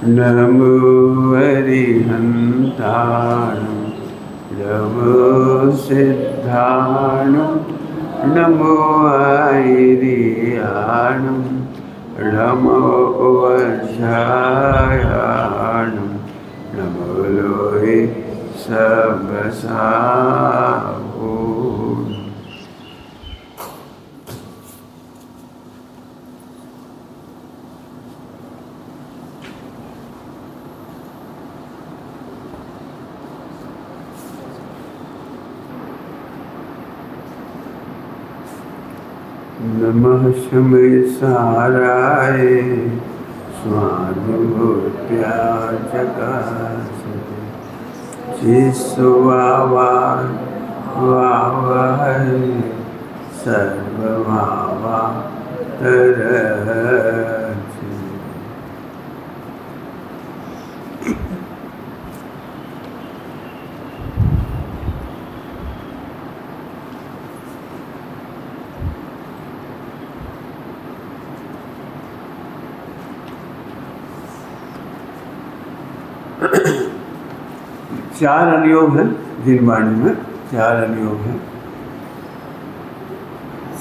नमो अरिहन्ताणं नमो सिद्धाणं नमो आयर्याणं नमो वज्रायाणं नमो लोहे सबसाहु। नमः शमय साराय स्वानुभूत्याचकाशते चिस्वावाय वावहै सर्वभावा तरति। चार अनुयोग हैं जिनवाणी में, चार अनुयोग हैं।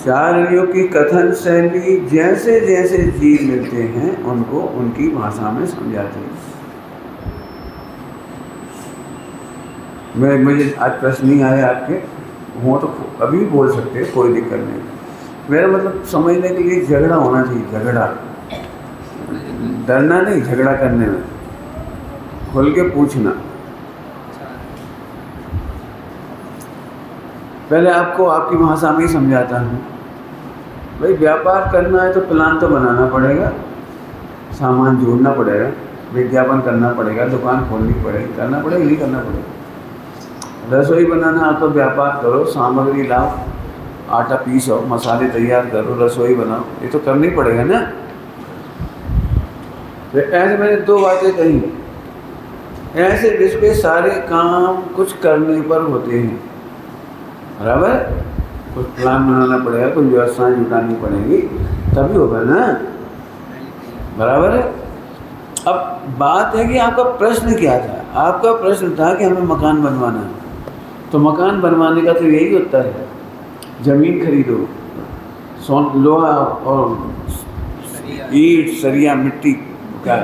चार अनुयोग की कथन शैली जैसे जैसे जीव मिलते हैं उनको उनकी भाषा में समझाते हैं। मुझे आज प्रश्न नहीं आया आपके, हो तो अभी भी बोल सकते हैं, कोई दिक्कत नहीं। मेरा मतलब समझने के लिए झगड़ा होना चाहिए, झगड़ा, डरना नहीं, झगड़ा करने में खुल के पूछना। पहले आपको आपकी भाषा में ही समझाता हूँ। भाई व्यापार करना है तो प्लान तो बनाना पड़ेगा, सामान जोड़ना पड़ेगा, विज्ञापन करना पड़ेगा, दुकान खोलनी पड़ेगी, करना पड़ेगा, नहीं करना पड़ेगा। रसोई बनाना है तो व्यापार करो, सामग्री लाओ, आटा पीसो, मसाले तैयार करो, रसोई बनाओ, ये तो करना ही पड़ेगा ना। तो ऐसे मैंने दो बातें कही, ऐसे विश्व के सारे काम कुछ करने पर होते हैं, बराबर। कुछ प्लान बनाना पड़ेगा, कुछ व्यवस्थाएं जुटानी पड़ेगी, तभी होगा ना, बराबर है। अब बात है कि आपका प्रश्न क्या था। आपका प्रश्न था कि हमें मकान बनवाना है, तो मकान बनवाने का तो यही उत्तर है, ज़मीन खरीदो, लोहा और ईंट, सरिया, मिट्टी, क्या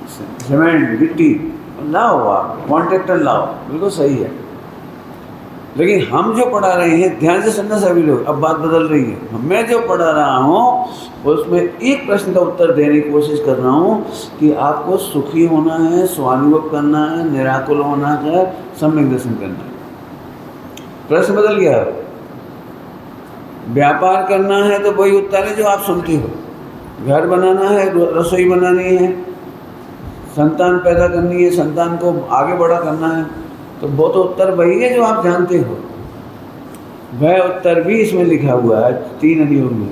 सीमेंट, गिट्टी लाओ, आप कॉन्ट्रैक्टर लाओ, बिल्कुल सही है। लेकिन हम जो पढ़ा रहे हैं, ध्यान से सुनना सभी लोग, अब बात बदल रही है। मैं जो पढ़ा रहा हूँ उसमें एक प्रश्न का उत्तर देने की कोशिश कर रहा हूँ कि आपको सुखी होना है, स्वानुभव करना है, निराकुल होना है, सम्यक दर्शन करना है। प्रश्न बदल गया। व्यापार करना है तो वही उत्तर है जो आप सुनते हो। घर बनाना है, रसोई बनानी है, संतान पैदा करनी है, संतान को आगे बड़ा करना है, तो वो तो उत्तर वही है जो आप जानते हो। वह उत्तर भी इसमें लिखा हुआ है 3 अनुयोग में।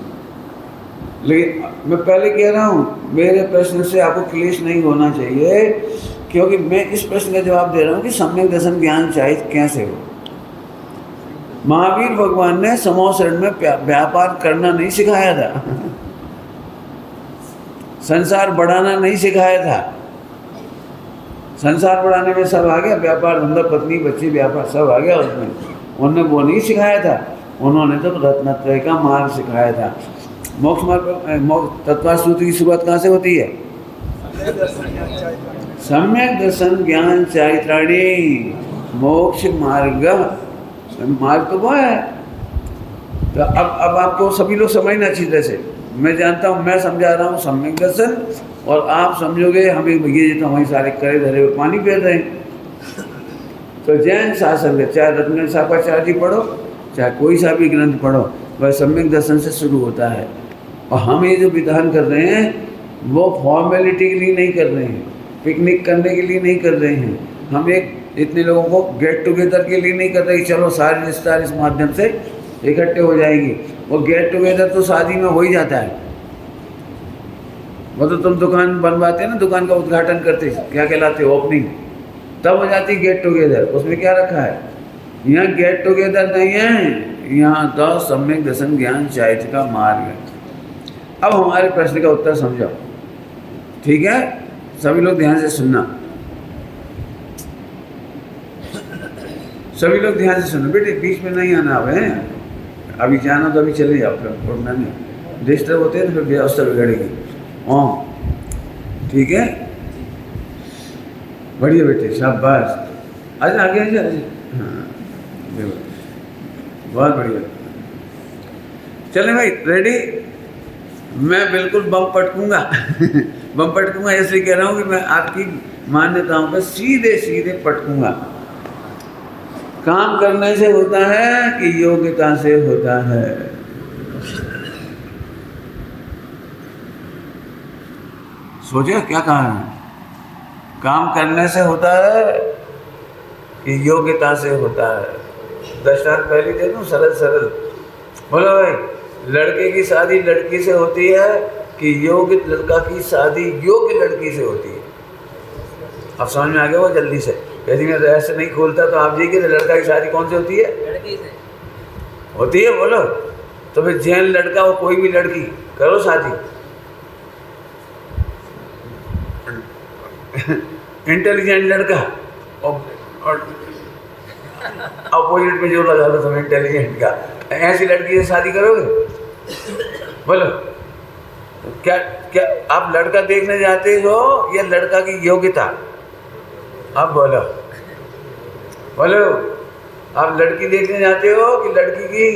लेकिन मैं पहले कह रहा हूँ, मेरे प्रश्न से आपको क्लेश नहीं होना चाहिए, क्योंकि मैं इस प्रश्न का जवाब दे रहा हूँ कि सम्यक दर्शन ज्ञान चाहिए कैसे हो। महावीर भगवान ने समूह शरण में व्यापार करना नहीं सिखाया था, संसार बढ़ाना नहीं सिखाया था। संसार बढ़ाने में सब आ गया, व्यापार, धंधा, पत्नी, बच्चे, व्यापार सब आ गया उसमें। उन्होंने वो नहीं सिखाया था, उन्होंने तो रत्नत्रय का मार्ग सिखाया था। मोक्ष मार्ग, तत्वार्थ सूत्र की शुरुआत कहाँ से होती है? सम्यक दर्शन ज्ञान चारित्राणी मोक्ष मार्ग, मार्ग तो वो है। तो अब आपको सभी लोग समझना अच्छी तरह से। मैं जानता हूँ, मैं समझा रहा हूँ सम्यक दर्शन, और आप समझोगे हमें ये तो हमारे सारे करे धरे हुए पानी पी रहे हैं। तो जैन शास्त्र में चाहे रत्न शापाचार्य जी पढ़ो, चाहे कोई सा भी ग्रंथ पढ़ो, वह सम्यक दर्शन से शुरू होता है। और हम ये जो विधान कर रहे हैं वो फॉर्मेलिटी के लिए नहीं कर रहे हैं, पिकनिक करने के लिए नहीं कर रहे हैं, हम एक इतने लोगों को गेट टुगेदर के लिए नहीं कर रहे कि चलो सारे रिश्तेदार इस माध्यम से इकट्ठे हो जाएंगे। वो गेट टुगेदर तो शादी में हो ही जाता है। वो तो तुम दुकान बनवाते हैं ना, दुकान का उद्घाटन करते, क्या कहलाते हो, ओपनिंग, तब हो जाती है गेट टुगेदर। उसमें क्या रखा है? यहाँ गेट टुगेदर नहीं है, यहाँ तो सम्यक दर्शन ज्ञान चारित्र का मार्ग है। अब हमारे प्रश्न का उत्तर समझो, ठीक है? सभी लोग ध्यान से सुनना, सभी लोग ध्यान से सुनो बेटे, बीच में नहीं आना है। अभी जाना तो अभी चले जाओ, फिर उठना नहीं, डिस्टर्ब होते हैं तो फिर व्यवस्था बिगड़ेगी। ओम, ठीक है, बढ़िया बेटे, शाबाश। आज आगे आइए, हाँ बहुत बढ़िया। चले भाई, रेडी? मैं बिल्कुल बम पटकूंगा बम पटकूंगा इसलिए कह रहा हूँ कि मैं आपकी मान्यताओं पर सीधे सीधे पटकूंगा। काम करने से होता है कि योग्यता से होता है? सोचे क्या कहा है? काम करने से होता है कि योग्यता से होता है? दृष्टांत पहले दे दूं, सरल सरल। बोलो भाई, लड़के की शादी लड़की से होती है कि योग्य लड़का की शादी योग्य लड़की से होती है? अब समझ में आ गया वो जल्दी से। यदि मैं ऐसे नहीं खोलता तो आप जी कि लड़का की शादी कौन से होती है? लड़की से होती है। बोलो तो फिर जैन लड़का हो कोई भी लड़की करो शादी इंटेलिजेंट लड़का और अपोजिट में जो लगा लो तुम इंटेलिजेंट का, ऐसी लड़की से शादी करोगे? बोलो क्या क्या आप लड़का देखने जाते हो या लड़का की योग्यता? आप बोलो बोलो, आप लड़की देखने जाते हो कि लड़की की?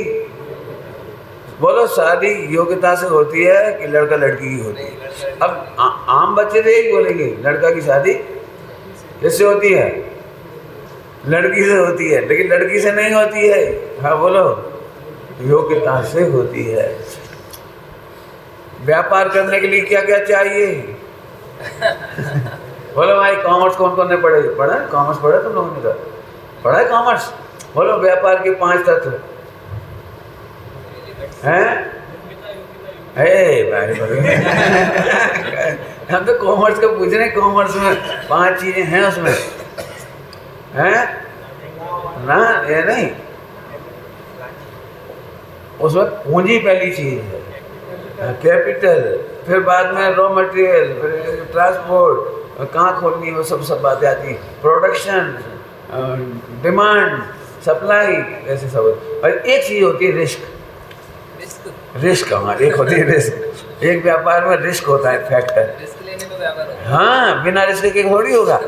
बोलो, शादी योग्यता से होती है कि लड़का लड़की की होती है? अब आम बच्चे तो यही बोलेंगे, लड़का की शादी किससे होती है? लड़की से होती है, लेकिन लड़की से नहीं होती है। हाँ बोलो, योग्यता से होती है। व्यापार करने के लिए क्या क्या चाहिए? बोलो भाई, कॉमर्स कौन कौन ने पढ़ा है? कॉमर्स पढ़ा तुम लोगों ने? तो पढ़ा है कॉमर्स? बोलो व्यापार के 5 तत्व हैं? हम तो कॉमर्स का पूछ रहे हैं। कॉमर्स में 5 चीजें हैं उसमें, हैं ना? ये नहीं, उसमें पूंजी पहली चीज है, कैपिटल, फिर बाद में रॉ मटेरियल, फिर ट्रांसपोर्ट, कहाँ खोलनी है वो सब बातें आती हैं, प्रोडक्शन, डिमांड, सप्लाई, ऐसे सब। और एक चीज होती है रिस्क। रिस्क हाँ, एक होती है रिस्क। एक व्यापार में रिस्क होता है, फैक्टर। रिस्क लेने में व्यापार होता है। हाँ, बिना रिस्क के थोड़ी होगा।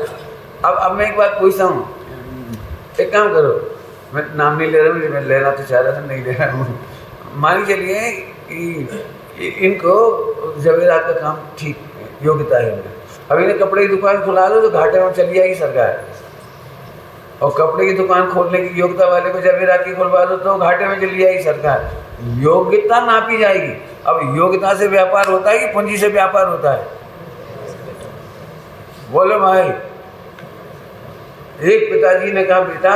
अब मैं एक बात पूछता हूँ, एक काम करो, मैं नाम नहीं ले रहा हूँ, मैं लेना तो चाह रहा था, नहीं ले रहा हूँ। मान के चलिए कि इनको जवेरात का काम ठीक योग्यता है इनमें। अब इन्हें कपड़े की दुकान खुला दो तो घाटे में चली जाएगी सरकार, और कपड़े की दुकान खोलने की योग्यता वाले को जवेरात की खुलवा दो तो घाटे में चली जाएगी सरकार। योग्यता नापी जाएगी। अब योग्यता से व्यापार होता है कि पूंजी से व्यापार होता है? बोलो भाई। एक पिताजी ने कहा, बेटा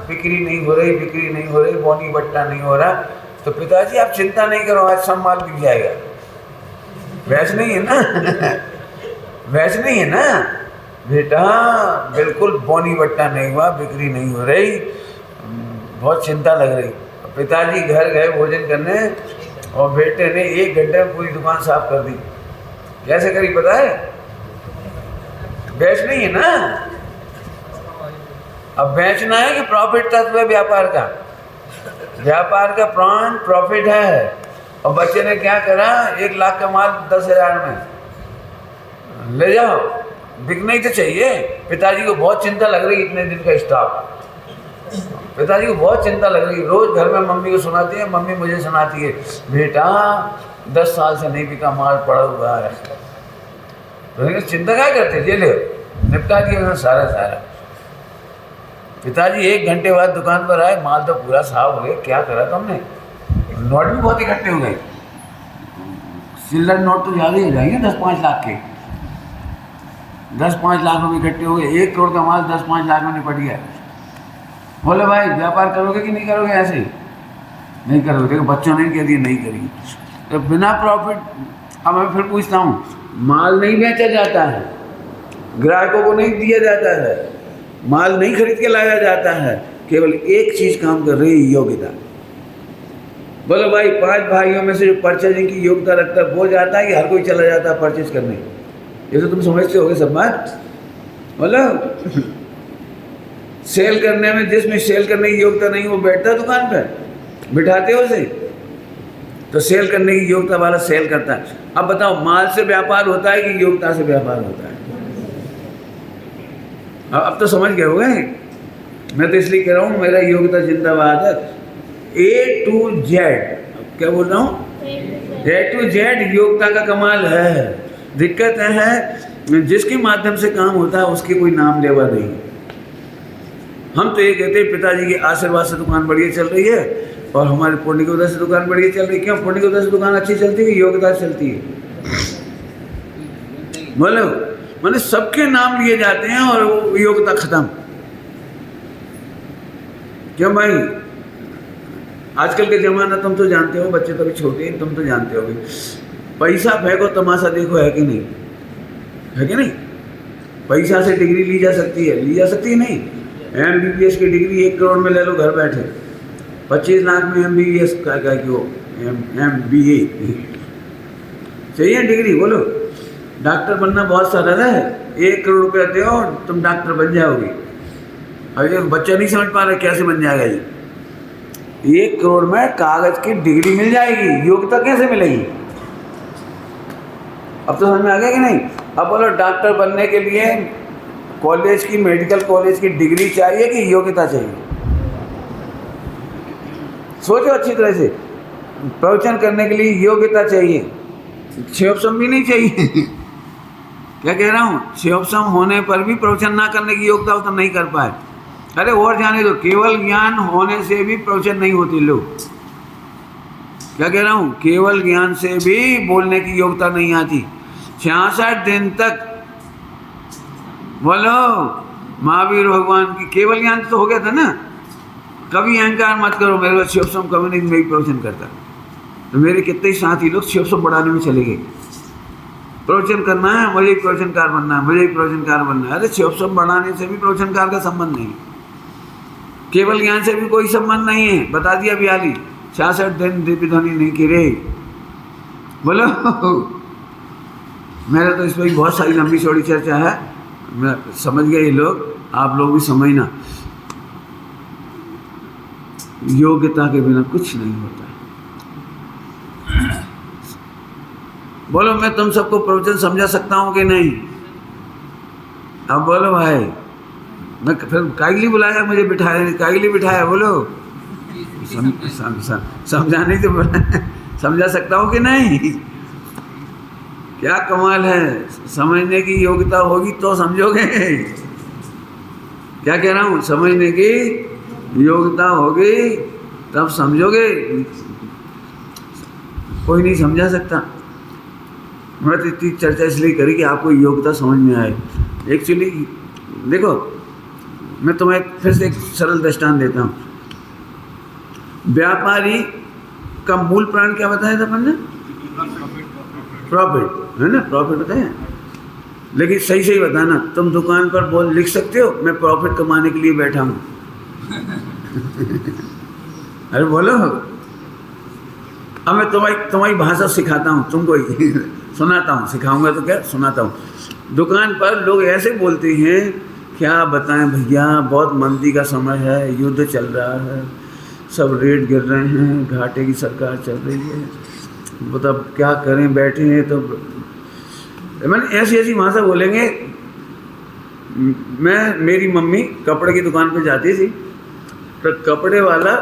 बिक्री नहीं हो रही, बिक्री नहीं हो रही, बोनी बट्टा नहीं हो रहा। तो पिताजी आप चिंता नहीं करो, आज सब माल बिक जाएगा। वैसे नहीं है ना वैसे नहीं है ना बेटा, बिल्कुल बोनी बट्टा नहीं हुआ, बिक्री नहीं हो रही, बहुत चिंता लग रही। पिताजी घर गए भोजन करने और बेटे ने 1 घंटे में पूरी दुकान साफ कर दी। कैसे करी पता है? बेच नहीं है ना। अब बेचना है कि प्रॉफिट तत्व है व्यापार का? व्यापार का प्राण प्रॉफिट है। और बच्चे ने क्या करा, 1 लाख का माल 10,000 में ले जाओ, बिकना ही तो चाहिए। पिताजी को बहुत चिंता लग रही, इतने दिन का स्टॉक। पिताजी को बहुत चिंता लग रही। रोज घर में मम्मी को सुनाती है, मम्मी मुझे सुनाती है, बेटा 10 साल से नहीं बिका माल पड़ा हुआ है। तो चिंता क्या करते, ये ले निपटा दिया सारा। पिताजी 1 घंटे बाद दुकान पर आए, माल तो पूरा साफ हो गया। क्या करा तुमने? नोट भी बहुत इकट्ठे हो गए। चिल्लर नोट तो ज़्यादा ही हो जाएंगे, 10-5 लाख के। 10-5 लाख रुपये इकट्ठे हो गए। 1 करोड़ का माल 10-5 लाख में निपट गया। बोले भाई व्यापार करोगे कि नहीं करोगे? ऐसे नहीं करोगे। देखो बच्चों ने कह दिया नहीं करेंगे, तो बिना प्रॉफिट। अब मैं फिर पूछता हूँ, माल नहीं बेचा जाता है, ग्राहकों को नहीं दिया जाता है, माल नहीं खरीद के लाया जाता है, केवल एक चीज़ काम कर रही है, योग्यता। बोलो भाई 5 भाइयों में से जो परचेजिंग की योग्यता रखता है वो जाता है कि हर कोई चला जाता है परचेज करने? ये तो तुम समझते होगे सब बात। मतलब सेल करने में, जिसमें सेल करने की योग्यता नहीं वो बैठता है दुकान पर, बिठाते हो उसे, तो सेल करने की योग्यता वाला सेल करता है। अब बताओ, माल से व्यापार होता है कि योग्यता से व्यापार होता है? अब तो समझ गए होगे। मैं तो इसलिए कह रहा हूँ मेरा योग्यता जिंदाबाद है। A to Z, क्या बोल रहा हूँ? A to Z योग्यता का कमाल है। दिक्कत है जिसके माध्यम से काम होता है उसके कोई नाम लेवा नहीं। हम तो ये कहते हैं पिताजी के आशीर्वाद से दुकान बढ़िया चल रही है और हमारे पुण्य की वजह से दुकान बढ़िया चल रही है। क्यों? पुण्य की वजह से दुकान अच्छी चलती है, योग्यता चलती है। बोलो, मैंने सबके नाम लिए जाते हैं और वो योग्यता खत्म। क्यों भाई? आजकल के ज़माना तुम तो जानते हो, बच्चे तो अभी छोटे हैं, तुम तो जानते होगे, पैसा फेंको तमाशा देखो, है कि नहीं? है कि नहीं? पैसा से डिग्री ली जा सकती है, ली जा सकती है नहीं? MBBS की डिग्री 1 करोड़ में ले लो घर बैठे, 25 लाख में MBBS का क्या कि वो MBA चाहिए डिग्री। बोलो, डॉक्टर बनना बहुत सरल है, 1 करोड़ रुपया दो तुम डॉक्टर बन जाओगे। अब ये बच्चा नहीं समझ पा रहा कैसे बन जाएगा ये। 1 करोड़ में कागज की डिग्री मिल जाएगी, योग्यता कैसे मिलेगी? अब तो समझ में आ गया कि नहीं? अब बोलो, डॉक्टर बनने के लिए कॉलेज की, मेडिकल कॉलेज की डिग्री चाहिए कि योग्यता चाहिए? सोचो अच्छी तरह से। प्रवचन करने के लिए योग्यता चाहिए, 6 ऑप्शन भी नहीं चाहिए। क्या कह रहा हूँ? 6 ऑप्शन होने पर भी प्रवचन ना करने की योग्यता हो तो नहीं कर पाए। अरे और जाने दो, केवल ज्ञान होने से भी प्रवचन नहीं होती। लोग क्या कह रहा हूँ? केवल ज्ञान से भी बोलने की योग्यता नहीं आती। 66 दिन तक बोलो, महावीर भगवान की केवल ज्ञान तो हो गया था ना। कभी अहंकार मत करो, मेरे पास 6 ऑप्शन कभी नहीं, मैं प्रवचन करता। तो मेरे कितने साथी लोग 6 ऑप्शन बढ़ाने में चले गए। प्रवचन करना है, मुझे प्रवचनकार बनना है, मुझे प्रवचनकार बनना है। अरे 6 ऑप्शन बढ़ाने से भी प्रवचनकार का संबंध नहीं, केवल ज्ञान से भी कोई संबंध नहीं है। बता दिया बियाली, 66 दिन दिव्य ध्वनि नहीं गिरे। बोलो, मेरा तो इस पर बहुत सारी लंबी चौड़ी चर्चा है, मैं समझ गया। ये लोग, आप लोग भी समझना, योग्यता के बिना कुछ नहीं होता। बोलो, मैं तुम सबको प्रवचन समझा सकता हूँ कि नहीं? अब बोलो भाई, मैं फिर कागली बुलाया, मुझे बिठाया, कागली बिठाया। बोलो, समझाने तो समझा सकता हूँ कि नहीं? क्या कमाल है। समझने की योग्यता होगी तो समझोगे। क्या कह रहा हूँ? समझने की योग्यता होगी तब समझोगे, कोई नहीं समझा सकता। मैं तो इतनी चर्चा इसलिए करी कि आपको योग्यता समझ में आए। एक्चुअली देखो, मैं तुम्हें फिर से एक सरल दृष्टांत देता हूँ। व्यापारी का मूल प्राण क्या बताया था अपन ने? प्रॉफिट, है ना? प्रॉफिट बताया। लेकिन सही सही बताना, तुम दुकान पर बोल लिख सकते हो मैं प्रॉफिट कमाने के लिए बैठा हूँ? अरे बोलो। अब मैं तुम्हारी भाषा सिखाता हूँ तुमको, सुनाता हूँ, सिखाऊंगा तो क्या, सुनाता हूँ। दुकान पर लोग ऐसे बोलते हैं, क्या बताएं भैया, बहुत मंदी का समय है, युद्ध चल रहा है, सब रेट गिर रहे हैं, घाटे की सरकार चल रही है, मतलब क्या करें, बैठे हैं। तो मैंने ऐसी ऐसी भाषा बोलेंगे। मेरी मम्मी कपड़े की दुकान पे जाती थी, तो कपड़े वाला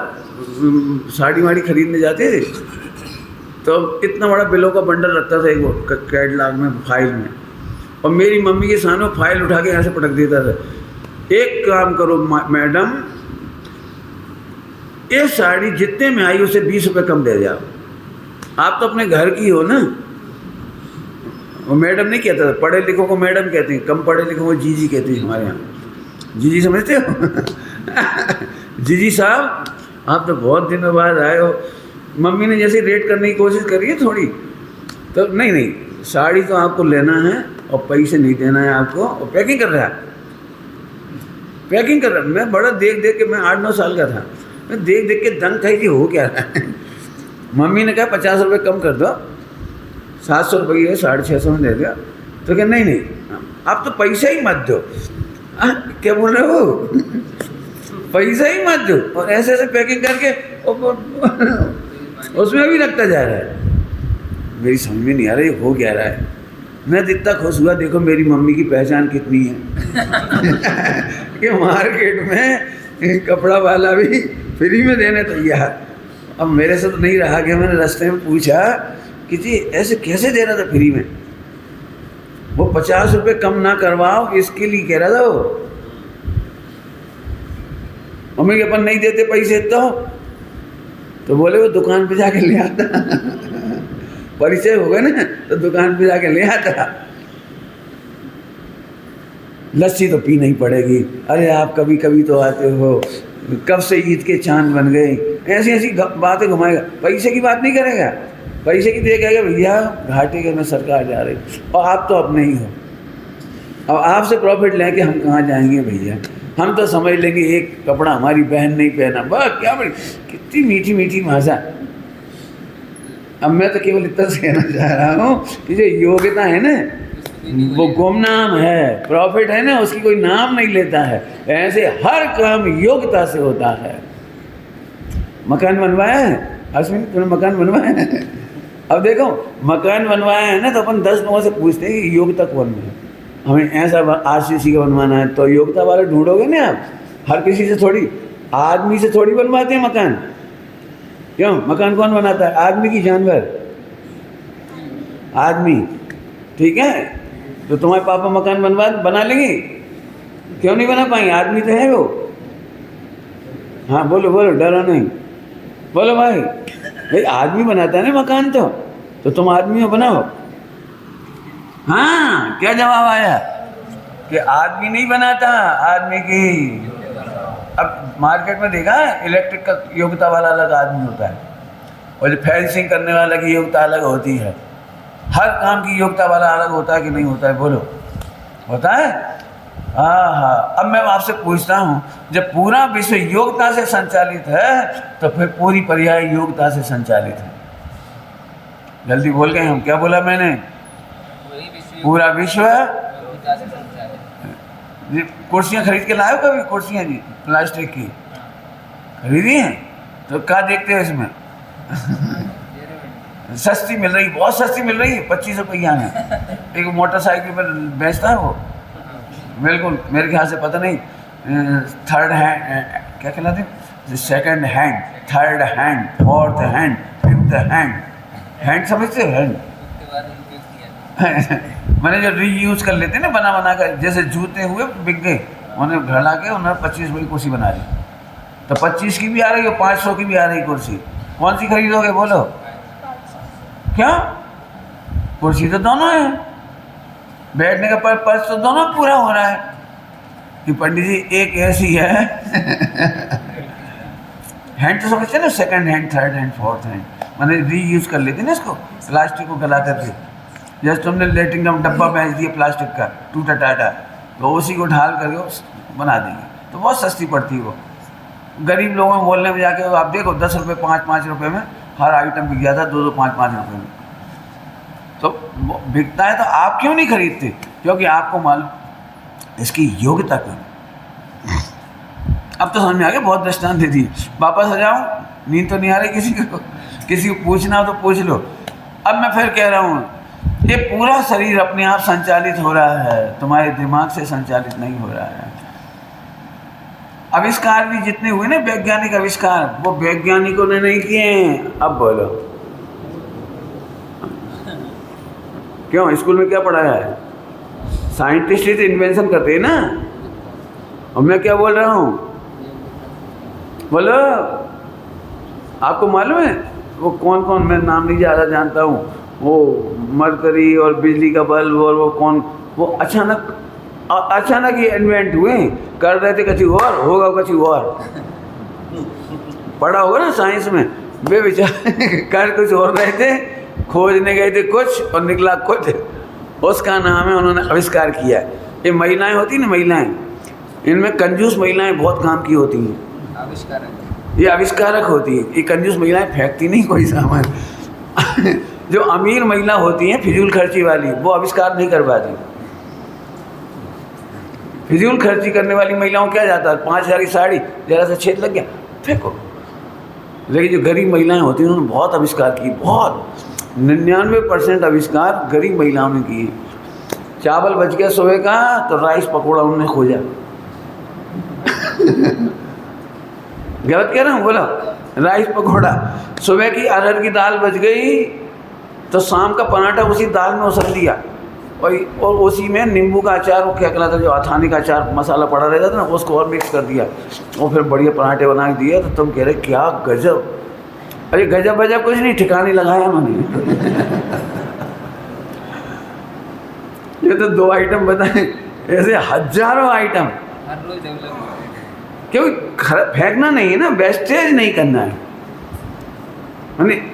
साड़ी वाड़ी खरीदने जाते थे, तो इतना बड़ा बिलों का बंडल रखता था एक वो कैटलॉग में, फाइल में, और मेरी मम्मी के सामने फाइल उठा के यहाँ से पटक देता था। एक काम करो मैडम, ये साड़ी जितने में आई उसे 20 रुपये कम दे जाओ, आप तो अपने घर की हो ना। वो मैडम नहीं कहता था, पढ़े लिखों को मैडम कहते हैं, कम पढ़े लिखों को जीजी कहते हैं हमारे यहाँ। जीजी समझते हो? जीजी साहब, आप तो बहुत दिनों बाद आए हो। मम्मी ने जैसे रेट करने की कोशिश करी है थोड़ी, तो नहीं, साड़ी तो आपको लेना है और पैसे नहीं देना है आपको, और पैकिंग कर रहा है, पैकिंग कर रहा है। मैं बड़ा देख के, मैं 8-9 साल का था, मैं देख के दंग खाई कि हो क्या रहा है। मम्मी ने कहा 50 रुपये कम कर दो, 700 रुपये 650 में दे दिया। तो क्या नहीं आप तो पैसा ही मत दो। क्या बोल रहे हो? पैसा ही मत दो, और ऐसे ऐसे पैकिंग करके उसमें भी लगता जा रहा है। मेरी समझ में नहीं आ रहा ये हो क्या रहा है। मैं इतना खुश हुआ, देखो मेरी मम्मी की पहचान कितनी है कि मार्केट में कपड़ा वाला भी फ्री में देने तैयार। अब मेरे से तो नहीं रहा कि मैंने रास्ते में पूछा कि जी ऐसे कैसे दे रहा था फ्री में। वो 50 रुपये कम ना करवाओ इसके लिए कह रहा था वो। मम्मी के अपन नहीं देते पैसे तो बोले वो दुकान पे जाके ले आता परिचय हो गया ना, तो दुकान पे जाके ले आता। लस्सी तो पी नहीं पड़ेगी, अरे आप कभी कभी तो आते हो, कब से ईद के चांद बन गए, ऐसी ऐसी बातें घुमाएगा। पैसे की बात नहीं करेगा, पैसे की देखेगा भैया घाटे के में सरकार जा रही, और आप तो अपने ही हो। अब आपसे प्रॉफिट लेके हम कहाँ जाएंगे भैया। हम तो समझ लेंगे एक कपड़ा हमारी बहन नहीं पहना, वाह क्या बड़ी कितनी मीठी मीठी भाषा। अब मैं तो केवल इतना कहना चाह रहा हूँ कि जो योग्यता है ना वो गुमनाम है, प्रॉफिट है ना उसकी कोई नाम नहीं लेता है। ऐसे हर काम योग्यता से होता है। मकान बनवाया है अश्विन, तूने मकान बनवाया है? अब देखो मकान बनवाया है ना तो अपन 10 लोगों से पूछते हैं कि योग्यता कौन है। हमें ऐसा RCC का बनवाना है तो योग्यता वाले ढूंढोगे ना आप। हर किसी से थोड़ी, आदमी से थोड़ी बनवाते हैं मकान। क्यों? मकान कौन बनाता है? आदमी की जानवर? आदमी। ठीक है, तो तुम्हारे पापा मकान बना लेंगे? क्यों नहीं बना पाएंगे? आदमी तो है वो। हाँ बोलो बोलो, डरो नहीं, बोलो भाई आदमी बनाता है ना मकान, तो तुम आदमी हो, बनाओ। हाँ क्या जवाब आया कि आदमी नहीं बनाता, आदमी की। अब मार्केट में देखा इलेक्ट्रिक का योग्यता वाला अलग आदमी होता है, और जो फेंसिंग करने वाला की योग्यता अलग होती है। हर काम की योग्यता वाला अलग होता है कि नहीं होता है? बोलो, होता है? हाँ। अब मैं आपसे पूछता हूँ, जब पूरा विश्व योग्यता से संचालित है तो फिर पूरी पर्याय योग्यता से संचालित है। जल्दी बोल गए हम, क्या बोला मैंने? पूरा विश्व। कुर्सियाँ खरीद के लाए हो कभी? कुर्सियाँ जी प्लास्टिक की खरीदी हैं तो क्या देखते हो इसमें? सस्ती मिल रही, बहुत सस्ती मिल रही है, 25 रुपया में। एक मोटरसाइकिल पर बेचता है वो, बिल्कुल मेरे ख्याल से पता नहीं थर्ड हैंड क्या कहलाते हैं, second hand, third hand, fourth hand, fifth hand. Hand समझते हो? हैंड मैंने जो रीयूज कर लेते हैं ना, बना कर, जैसे जूते हुए बिक गए, उन्हें घर ला के उन्होंने 25 रुपये की कुर्सी बना ली। तो 25 की भी आ रही है, 500 की भी आ रही कुर्सी। कौन सी खरीदोगे बोलो? क्या कुर्सी तो दोनों है, बैठने का पर्स तो दोनों पूरा हो रहा है कि पंडित जी एक ऐसी है हैंड तो समझते ना, second hand, third hand, fourth hand, मैंने रीयूज कर लेते ना इसको, प्लास्टिक को गला करके। जैसे तुमने लेटिंग का डब्बा बेच दिया प्लास्टिक का टूटा टाटा, तो उसी को ढाल करके बना देंगे, तो बहुत सस्ती पड़ती है वो। गरीब लोगों में बोलने में जाके आप देखो 10 रुपये 5-5 रुपये में हर आइटम बिक गया था, 2-2 5-5 रुपये में। तो बिकता है तो आप क्यों नहीं खरीदते? क्योंकि आपको मालूम इसकी योग्यता क्यों। अब तो समझ में आ गया, बहुत दृष्टांत दे दी। वापस आ जाऊँ, नींद तो नहीं आ रही किसी को पूछना हो तो पूछ लो। अब मैं फिर कह रहा हूँ, ये पूरा शरीर अपने आप संचालित हो रहा है, तुम्हारे दिमाग से संचालित नहीं हो रहा है। आविष्कार भी जितने हुए ना, वैज्ञानिक आविष्कार, वो वैज्ञानिकों ने नहीं किए हैं। अब बोलो क्यों? स्कूल में क्या पढ़ाया है? साइंटिस्ट ही तो इन्वेंशन करते हैं ना। और मैं क्या बोल रहा हूँ, बोलो आपको मालूम है वो कौन, मैं नाम नहीं ज़्यादा जानता हूँ, वो मरकरी और बिजली का बल्ब और वो कौन, वो अचानक ये इन्वेंट हुए, कर रहे थे कुछ और, होगा कुछ और। पढ़ा होगा ना साइंस में, वे बेचारे कर कुछ और रहे थे, खोजने गए थे कुछ और निकला कुछ, उसका नाम है उन्होंने आविष्कार किया। ये महिलाएं होती ना, महिलाएं, इनमें कंजूस महिलाएं बहुत काम की होती हैं, आविष्कारक, ये आविष्कारक होती है। ये कंजूस महिलाएं फेंकती नहीं कोई सामान जो अमीर महिला होती हैं फिजूल खर्ची वाली, वो आविष्कार नहीं कर पाती। फिजूल खर्ची करने वाली महिलाओं क्या जाता है, 5,000 की साड़ी, जरा सा छेद लग गया फेंको। लेकिन जो गरीब महिलाएं होती हैं उन्होंने बहुत आविष्कार किए, बहुत 99% आविष्कार गरीब महिलाओं ने किए। चावल बच गया सुबह का तो राइस पकौड़ा उन्होंने खोजा। गलत कह रहा हूँ, बोलो। राइस पकौड़ा, सुबह की अरहर की दाल बच गई तो शाम का पराठा उसी दाल में उसल दिया, और उसी में नींबू का अचार, वो क्या कहलाता है जो अथानी का अचार मसाला पड़ा रहता था ना, उसको और मिक्स कर दिया, और फिर बढ़िया पराठे बना के दिए। तो तुम कह रहे क्या गजब। अरे गजब वजब कुछ नहीं, ठिकाने लगाया मैंने। ये तो 2 आइटम बताए, ऐसे हजारों आइटम। क्योंकि फेंकना नहीं है ना, वेस्टेज नहीं करना है।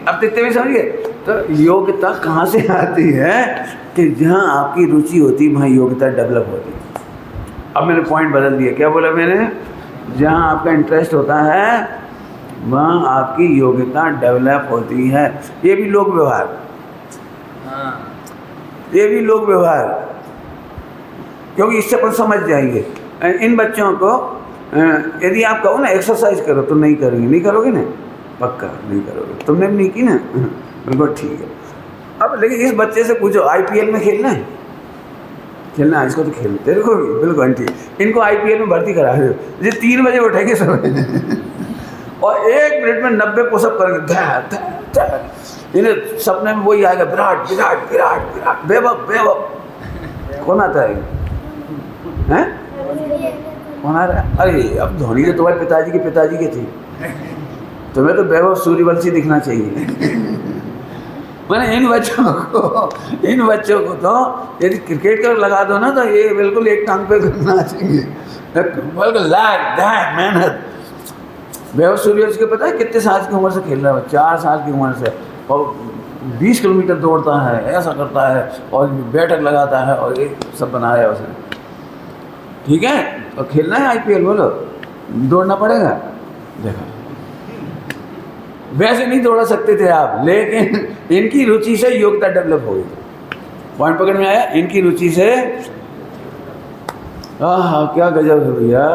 अब देखते हुए समझिए, तो योग्यता कहाँ से आती है कि जहाँ आपकी रुचि होती है वहाँ योग्यता डेवलप होती है। अब मैंने पॉइंट बदल दिया, क्या बोला मैंने, जहाँ आपका इंटरेस्ट होता है वहाँ आपकी योग्यता डेवलप होती है। ये भी लोक व्यवहार, ये भी लोक व्यवहार, क्योंकि इससे अपन समझ जाएंगे। इन बच्चों को यदि आप कहो ना एक्सरसाइज करो तो नहीं करेंगे, नहीं करोगे ना, पक्का नहीं करोगे। तुमने भी नहीं की ना, बिल्कुल ठीक है। अब लेकिन इस बच्चे से पूछो IPL में खेलना है, खेलना है इसको तो खेल, तेरे को भी बिल्कुल ठीक। इनको IPL में भर्ती करा दो, ये 3 बजे उठेंगे सब और 1 मिनट में 90 पुशअप करेंगे। इन्हें सपने में वही आएगा, विराट विराट विराट विराट, वैभव वैभव। कौन आता है, हैं? कौन आ रहा है? अरे अब धोनी तो तुम्हारे पिताजी के थे, तुम्हें तो वैभव सूर्यवंशी दिखना चाहिए। मैंने इन बच्चों को तो यदि क्रिकेट का लगा दो ना तो ये बिल्कुल एक टांग पे करना चाहिए, बिल्कुल लाइक दैट मेहनत। वैभव सूर्यवंशी को पता है कितने साल की उम्र से खेल रहा है, 4 साल की उम्र से, और 20 किलोमीटर दौड़ता है, ऐसा करता है और बैठक लगाता है और ये सब बनाया है उसने। ठीक है, तो खेलना है IPL, बोलो दौड़ना पड़ेगा। देखो वैसे नहीं दौड़ा सकते थे आप, लेकिन इनकी रुचि से योग्यता डेवलप हो गई। पॉइंट पकड़ में आया, इनकी रुचि से। हाँ क्या गजब है भैया।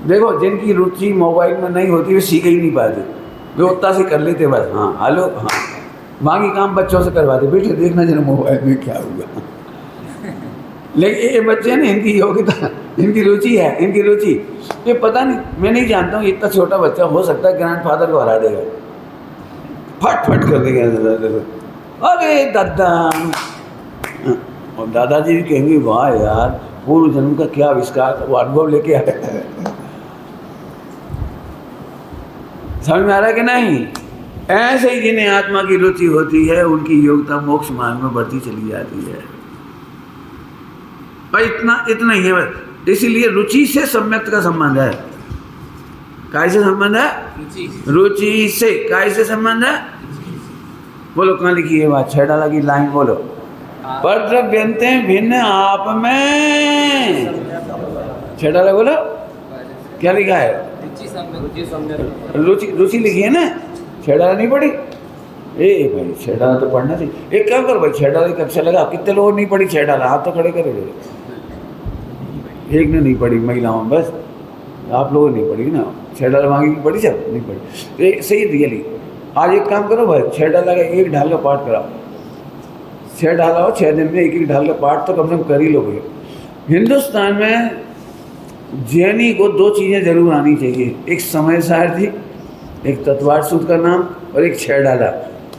देखो जिनकी रुचि मोबाइल में नहीं होती वे सीख ही नहीं पाते, वे उतना से कर लेते बस, हाँ हेलो हाँ, बाकी काम बच्चों से करवाते, बेटे देखना जरा मोबाइल में क्या हुआ। लेकिन ये बच्चे ना, इनकी योग्यता, इनकी रुचि है, इनकी रुचि ये पता नहीं, मैं नहीं जानता हूँ इतना छोटा बच्चा हो सकता है ग्रैंडफादर को हरा देगा, फट फट कर देगा। अरे दादा, और दादाजी भी कहेंगे वाह यार पूर्व जन्म का क्या आविष्कार, वो अनुभव लेके आया। समझ में आ रहा है कि नहीं? ऐसे ही जिन्हें आत्मा की रुचि होती है उनकी योग्यता मोक्ष मार्ग में बढ़ती चली जाती है। और इतना ही है, इसीलिए रुचि से सम्यक का संबंध है। काय से संबंध है? रुचि से। काय से संबंध है? बोलो कहाँ लिखी है बात, 6 डाला की लाइन बोलो। पर द्रव्यंते भिन्न आप में, 6 डाला बोलो, क्या लिखा है? रुचि लिखी है ना, 6 डाला नहीं पढ़ी? ए भाई 6 डाला तो पढ़ना चाहिए। एक क्या करो भाई, 6 डाला की कक्षा लगा, कितने लोगों नहीं पढ़ी 6 डाला, हाथ तो खड़े करे। एक ने नहीं पढ़ी महिलाओं, बस आप लोगों ने नहीं पढ़ी ना, 6 डाला मांगी की पढ़ी, सब नहीं पढ़ी। तो सही रियली आज एक काम करो भाई, 6 डाला का 1 ढाल का पाठ कराओ, 6 ढाला हो 6 दिन में 1 ढाल का पाठ तो कम से कम कर ही लोगे। हिंदुस्तान में जैनी को 2 चीज़ें जरूर आनी चाहिए, एक समय सारथी, एक तत्वार्थ सूत्र का नाम, और एक 6 डाला,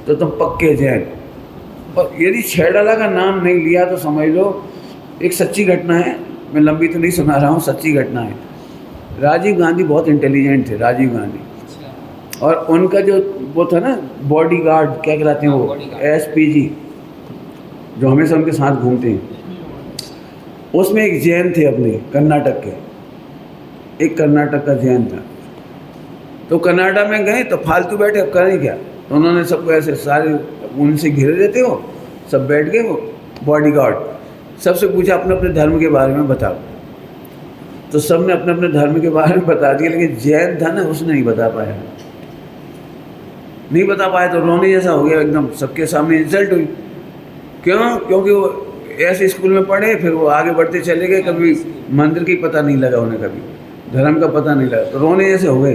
तो तुम पक्के जैन। और यदि 6 डाला का नाम नहीं लिया तो समझ लो, एक सच्ची घटना है, मैं लंबी तो नहीं सुना रहा हूँ, सच्ची घटना है। राजीव गांधी बहुत इंटेलिजेंट थे, राजीव गांधी, और उनका जो वो था ना बॉडीगार्ड, क्या कहलाते हैं वो, SPG, जो हमेशा उनके साथ घूमते हैं, उसमें एक जैन थे अपने कर्नाटक के, एक कर्नाटक का जैन था। तो कनाडा में गए तो फालतू बैठे, अब करें क्या, तो उन्होंने सबको ऐसे सारे उनसे घिरे रहते हो, सब बैठ गए, वो बॉडीगार्ड सबसे पूछा अपने अपने धर्म के बारे में बताओ, तो सब ने अपने अपने धर्म के बारे में बता दिया, लेकिन जैन था ना उसने नहीं बता पाया। नहीं बता पाए तो रोने जैसा हो गया, एकदम सबके सामने इंसल्ट हुई। क्यों? क्योंकि वो ऐसे स्कूल में पढ़े, फिर वो आगे बढ़ते चले गए, कभी मंदिर की पता नहीं लगा उन्हें, कभी धर्म का पता नहीं लगा, तो रोने जैसे हो गए।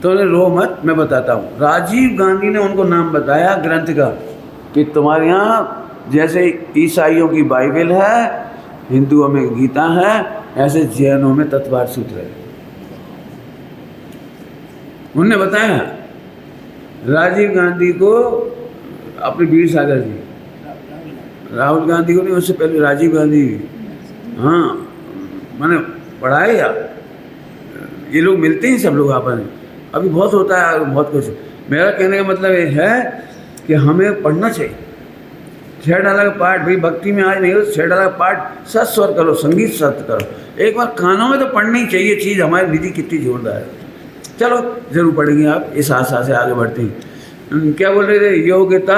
तो उन्हें रो मत, मैं बताता हूँ। राजीव गांधी ने उनको नाम बताया ग्रंथ का कि तुम्हारे यहाँ जैसे ईसाइयों की बाइबल है, हिंदुओं में गीता है, ऐसे जैनों में तत्वार सूत्र है। उन्होंने बताया राजीव गांधी को, अपने वीर सागर जी, राहुल गांधी को नहीं, उससे पहले राजीव गांधी। हाँ, मैंने पढ़ाए यार, ये लोग मिलते हैं सब लोग आपस में, अभी बहुत होता है बहुत कुछ। मेरा कहने का मतलब ये है कि हमें पढ़ना चाहिए। 6 डाला का पाठ, भाई भक्ति में आज नहीं हो, 6 डाला का पाठ सत स्वर करो, संगीत सत करो, एक बार कानों में तो पढ़नी ही चाहिए चीज़। हमारी विधि कितनी जोरदार है। चलो जरूर पढ़ेंगे आप, इस आशा से आगे बढ़ते हैं। क्या बोल रहे थे? योग्यता।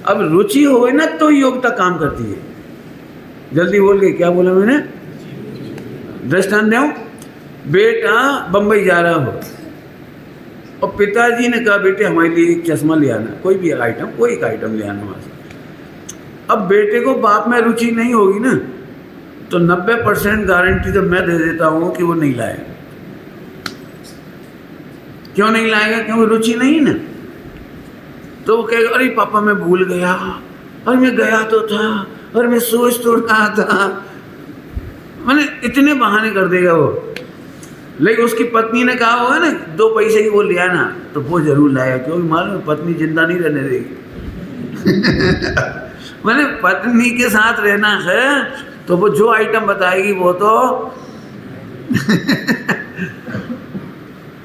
अब रुचि हो गई ना तो योग्यता काम करती है। जल्दी बोल गए, क्या बोला मैंने? दृष्टांत दूं, बेटा बम्बई जा रहा हो और पिताजी ने कहा बेटे हमारे लिए एक चश्मा ले आना, कोई भी आइटम, कोई एक आइटम ले आना वहाँ से। अब बेटे को बाप में रुचि नहीं होगी ना, तो 90% गारंटी तो मैं दे देता हूँ कि वो नहीं लाएगा। क्यों नहीं लाएगा? क्योंकि रुचि नहीं ना। तो वो कहेगा अरे पापा मैं भूल गया, अरे मैं गया तो था, अरे मैं सोच तो रहा था, मैंने इतने बहाने कर देगा वो। लेकिन उसकी पत्नी ने कहा होगा ना 2 पैसे की वो ले आना, तो वो जरूर लाएगा, क्योंकि मालूम है पत्नी जिंदा नहीं रहने देगी। मैंने पत्नी के साथ रहना है तो वो जो आइटम बताएगी वो तो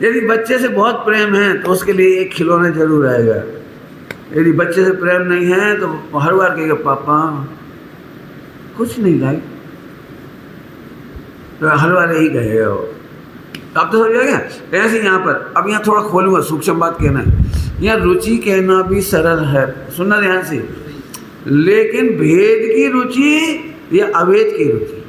यदि बच्चे से बहुत प्रेम है तो उसके लिए एक खिलौना जरूर आएगा। यदि बच्चे से प्रेम नहीं है तो हर बार कहेगा पापा कुछ नहीं लाई, तो हर बार यही कहेगा वो। आप तो समझ गया। ऐसे यहाँ पर अब यहाँ थोड़ा खोलूंगा, सूक्ष्म बात कहना है। यहाँ रुचि कहना भी सरल है, सुनना ध्यान से, लेकिन भेद की रुचि या अभेद की रुचि,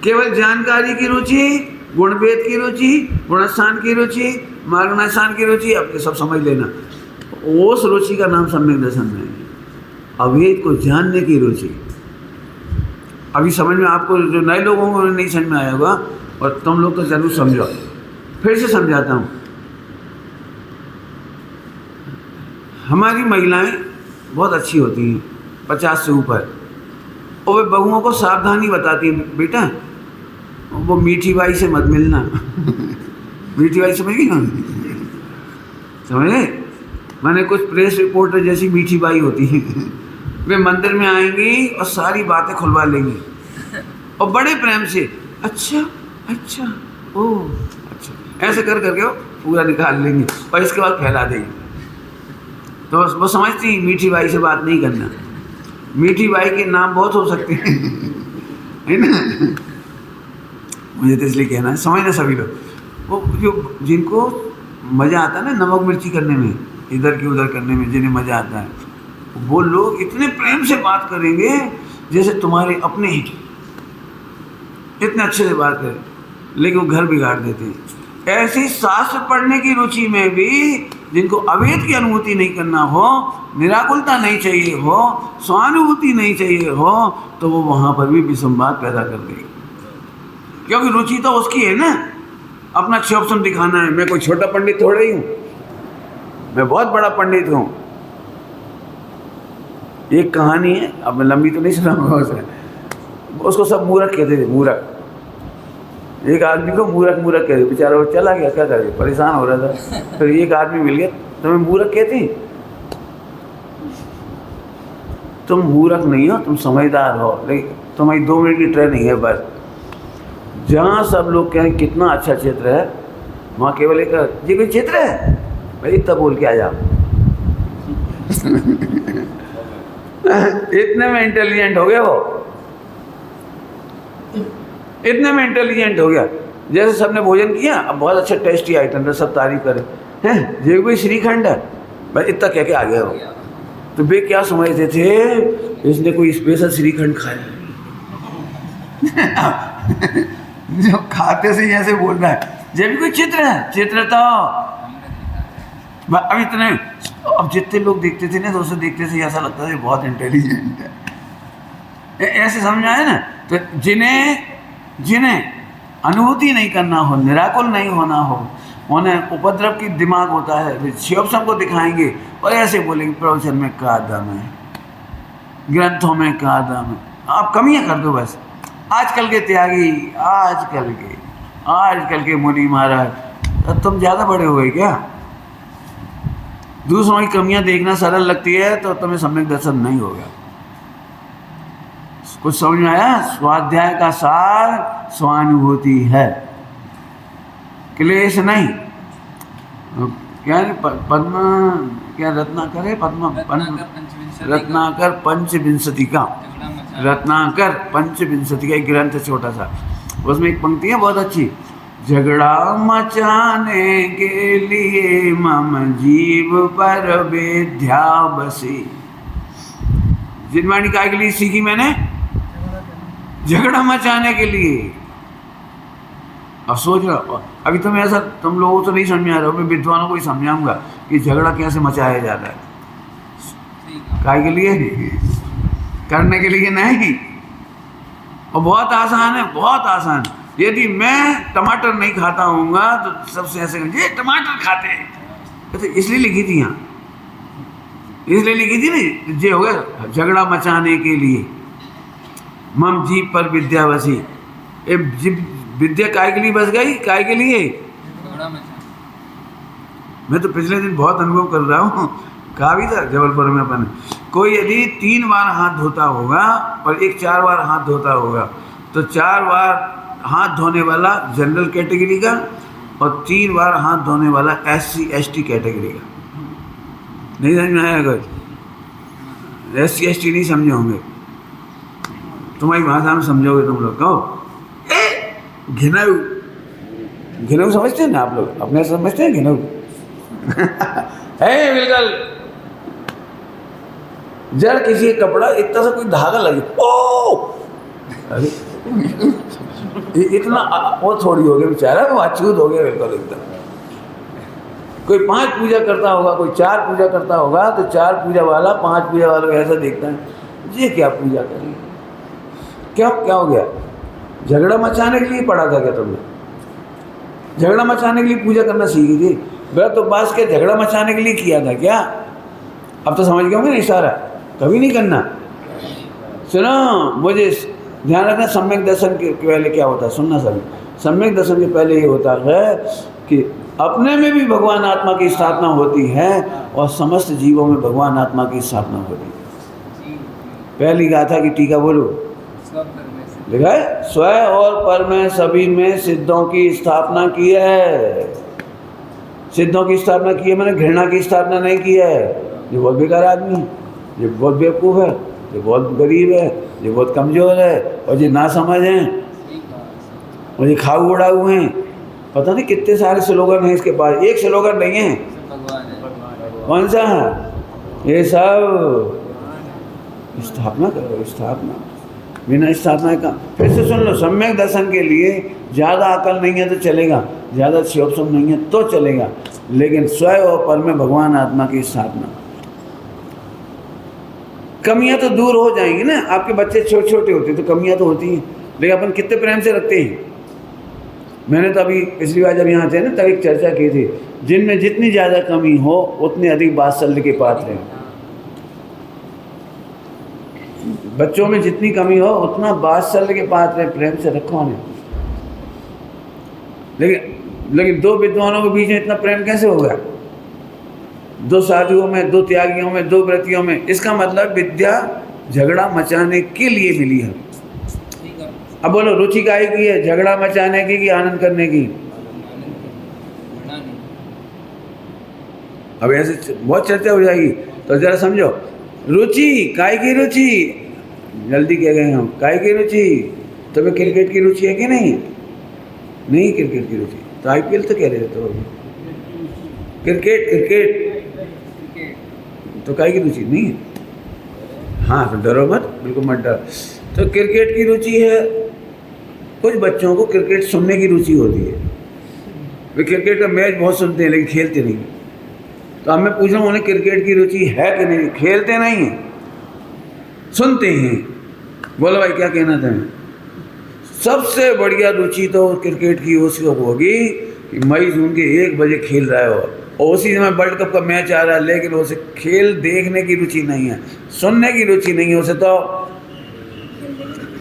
केवल जानकारी की रुचि, गुणभेद की रुचि, गुणस्थान की रुचि, मार्गनास्थान की रुचि, अब सब समझ लेना। उस रुचि का नाम सम्यक दर्शन में है। अभेद को जानने की रुचि, अभी समझ में आपको, जो नए लोगों को नहीं समझ में आया होगा, और तुम लोग तो जरूर समझो। फिर से समझाता हूँ। हमारी महिलाएं बहुत अच्छी होती हैं 50 से ऊपर, और वे बहुओं को सावधानी बताती हैं, बेटा वो मीठी बाई से मत मिलना। मीठी बाई समझ गई ना? समझे? मैंने कुछ प्रेस रिपोर्टर जैसी मीठी बाई होती है, वे मंदिर में आएंगी और सारी बातें खुलवा लेंगी और बड़े प्रेम से अच्छा अच्छा ओह अच्छा ऐसे कर करके वो पूरा निकाल लेंगी और इसके बाद फैला देंगी। तो वो समझती मीठी बाई से बात नहीं करना। मीठी बाई के नाम बहुत हो सकते हैं, है ना? मुझे तो इसलिए कहना है, समझना सभी लोग, वो जो जिनको मज़ा आता है ना नमक मिर्ची करने में, इधर की उधर करने में, जिन्हें मज़ा आता है, वो लोग इतने प्रेम से बात करेंगे जैसे तुम्हारे अपने ही, इतने अच्छे से बात करें, लेकिन वो घर बिगाड़ देते हैं। ऐसी शास्त्र पढ़ने की रुचि में भी जिनको अवेद की अनुभूति नहीं करना हो, निराकुलता नहीं चाहिए हो, स्वानुभूति नहीं चाहिए हो, तो वो वहाँ पर भी विसंवाद पैदा कर देगी। क्योंकि रुचि तो उसकी है ना, अपना क्षोभन दिखाना है। मैं कोई छोटा पंडित थोड़ा ही हूँ, मैं बहुत बड़ा पंडित हूँ। एक कहानी है, अब मैं लंबी तो नहीं सुनाऊंगा उसे, उसको सब मूर्ख कहते थे, मूर्ख। एक आदमी को मूर्ख मूर्ख कहते, बेचारा वो चला गया, क्या करे, परेशान हो रहा था। फिर एक आदमी मिल गया, तुम्हें मूर्ख कहती? तुम मूर्ख नहीं हो, तुम समझदार हो, लेकिन तुम्हारी 2 मिनट की ट्रेनिंग है बस। जहाँ सब लोग कहें कितना अच्छा क्षेत्र है, वहाँ केवल एक जी कोई क्षेत्र है भाई, इतना बोल के आ जाओ। इतने में इंटेलिजेंट हो गया वो, इतने में इंटेलिजेंट हो गया। जैसे सबने भोजन किया, अब बहुत अच्छा टेस्टी आइटम है, सब तारीफ करें, हैं ये कोई श्रीखंड है भाई, इतना कह के आ गया वो। तो वे क्या समझते थे, इसने कोई स्पेशल श्रीखंड खाया। जो खाते से ऐसे बोल रहा है, जब भी कोई चित्र है, चित्र तो अब इतने, अब जितने लोग देखते थे ना तो उसे देखते थे ऐसा लगता था बहुत इंटेलिजेंट है, ऐसे समझ आए ना। तो जिन्हें अनुभूति नहीं करना हो, निराकुल नहीं होना हो, उन्हें उपद्रव की दिमाग होता है, शिव को दिखाएंगे और ऐसे बोलेंगे प्रवचन में क्या दम है, ग्रंथों में क्या दम है। आप कमियां कर दो बस। आजकल के त्यागी, आजकल के मुनि महाराज, तुम ज़्यादा बड़े हो गए क्या? दूसरों की कमियां देखना सरल लगती है तो तुम्हें सम्यक दर्शन नहीं होगा। कुछ समझ में आया? स्वाध्याय का सार स्वानुभूति है, क्लेश नहीं। क्या पद्म, क्या रत्नाकर है, रत्नाकर पंचविंशति का, रत्नाकर पंचविंशति का एक ग्रंथ है छोटा सा, उसमें एक पंक्ति है बहुत अच्छी। झगड़ा मचाने के लिए मम जीव पर विद्या बसी। जिनवाणी काय के लिए सीखी मैंने? झगड़ा मचाने के लिए। अब सोच रहा, अभी तो मैं ऐसा तुम लोगों को नहीं समझ आ रहा हूँ, मैं विद्वानों को ही समझाऊंगा कि झगड़ा कैसे मचाया जाता है। काय के लिए? करने के लिए नहीं। और बहुत आसान है, बहुत आसान। यदि मैं टमाटर नहीं खाता हूँगा तो सबसे ऐसे ये टमाटर खाते हैं, तो इसलिए लिखी थी यहाँ, इसलिए लिखी थी ना, ये हो गया झगड़ा मचाने के लिए। मम जीव पर विद्या बसी। विद्या काय के लिए बस गई? काय के लिए? मैं तो पिछले दिन बहुत अनुभव कर रहा हूँ, कहा भी था जबलपुर में अपन, कोई यदि 3 बार हाथ धोता होगा और एक 4 बार हाथ धोता होगा तो 4 बार हाथ धोने वाला जनरल कैटेगरी का और 3 बार हाथ धोने वाला SC ST कैटेगरी का। नहीं समझ में आया? अगर SC ST नहीं समझे होंगे, तुम्हारी भाषा में समझोगे तुम लोग। कहो घिनऊ, घिनऊ समझते हैं ना आप लोग? अपने समझते हैं घिनऊ? है बिल्कुल। जरा किसी का कपड़ा इतना सा कोई धागा लगे, ओ अरे इतना वो थोड़ी हो गया बेचारा, वो अछूत हो गया बिल्कुल एकदम। कोई 5 पूजा करता होगा, कोई 4 पूजा करता होगा, तो 4 पूजा वाला 5 पूजा वालों को ऐसा देखता है, ये क्या पूजा करें? क्या हो गया? झगड़ा मचाने के लिए पढ़ा था क्या तुमने? झगड़ा मचाने के लिए पूजा करना सीखी थी? मेरा तो बास के झगड़ा मचाने के लिए किया था क्या? अब तो समझ गए होंगे ना इशारा, कभी नहीं करना। सुनो, मुझे ध्यान रखना, सम्यक दर्शन के पहले क्या होता है, सुनना सभी। सम्यक दर्शन के पहले ये होता है कि अपने में भी भगवान आत्मा की स्थापना होती है और समस्त जीवों में भगवान आत्मा की स्थापना होती है। पहली गाथा की टीका बोलो, लिखा है स्व और पर में सभी में सिद्धों की स्थापना की है। सिद्धों की स्थापना की है, मैंने घृणा की स्थापना नहीं की है। ये बहुत बेकार आदमी है, ये बहुत बेवकूफ़ है, ये बहुत गरीब है, ये बहुत कमज़ोर है, और ये ना समझ हैं, और ये खाऊ उड़ा हुए हैं। पता नहीं कितने सारे स्लोगन हैं इसके पास, एक स्लोगन नहीं है। कौन सा है? ये सब स्थापना करो, स्थापना। बिना स्थापना का फिर से सुन लो, सम्यक दर्शन के लिए ज़्यादा अकल नहीं है तो चलेगा, ज़्यादा शिवसम नहीं है तो चलेगा, लेकिन स्वयं और पर में भगवान आत्मा की स्थापना। कमियां तो दूर हो जाएंगी ना, आपके बच्चे छोटे छोटे होते तो कमियां तो होती हैं, लेकिन अपन कितने प्रेम से रखते हैं। मैंने तो अभी पिछली बार जब यहाँ थे ना तब एक चर्चा की थी, जिनमें जितनी ज़्यादा कमी हो उतने अधिक वात्सल्य के पात्र हैं। बच्चों में जितनी कमी हो उतना वात्सल्य के पात्र है, प्रेम से रखो उन्हें। लेकिन 2 विद्वानों के बीच में इतना प्रेम कैसे होगा? 2 साधुओं में, 2 त्यागियों में, 2 व्रतियों में। इसका मतलब विद्या झगड़ा मचाने के लिए मिली है। अब बोलो रुचि काहे की है? झगड़ा मचाने की कि आनंद करने की? अब ऐसे बहुत चर्चा हो जाएगी, तो जरा समझो। रुचि काहे की? रुचि जल्दी कह गए हम, काहे की रुचि? तुम्हें क्रिकेट की रुचि है कि नहीं? नहीं क्रिकेट की रुचि तो IPL तो कह रहे तो क्रिकेट तो काहे की रुचि नहीं है? हाँ तो डरो मत, बिल्कुल मत डरो। तो क्रिकेट की रुचि है। कुछ बच्चों को क्रिकेट सुनने की रुचि होती है, वे क्रिकेट का मैच बहुत सुनते हैं लेकिन खेलते नहीं। तो अब मैं पूछ रहा हूँ उन्हें क्रिकेट की रुचि है कि नहीं? खेलते नहीं हैं, सुनते हैं। बोलो भाई क्या कहना था? सबसे बढ़िया रुचि तो क्रिकेट की उसको होगी कि मई जून के 1 बजे खेल रहा है और उसी समय वर्ल्ड कप का मैच आ रहा है, लेकिन उसे खेल देखने की रुचि नहीं है, सुनने की रुचि नहीं है उसे। तो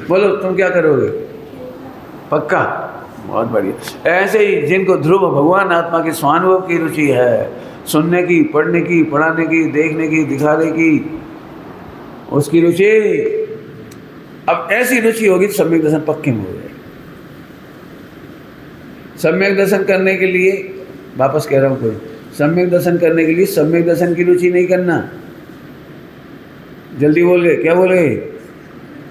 बोलो तुम क्या करोगे? पक्का? बहुत बढ़िया। ऐसे ही जिनको ध्रुव भगवान आत्मा के स्वानुभव की रुचि है, सुनने की, पढ़ने की, पढ़ाने की, देखने की, दिखाने की, उसकी रुचि, अब ऐसी रुचि होगी तो सम्यक दर्शन पक्के में हो जाएगा। सम्यक दर्शन करने के लिए, वापस कह रहा हूँ, कोई सम्यक दर्शन करने के लिए सम्यक दर्शन की रुचि नहीं करना। जल्दी बोल गए, क्या बोल गए?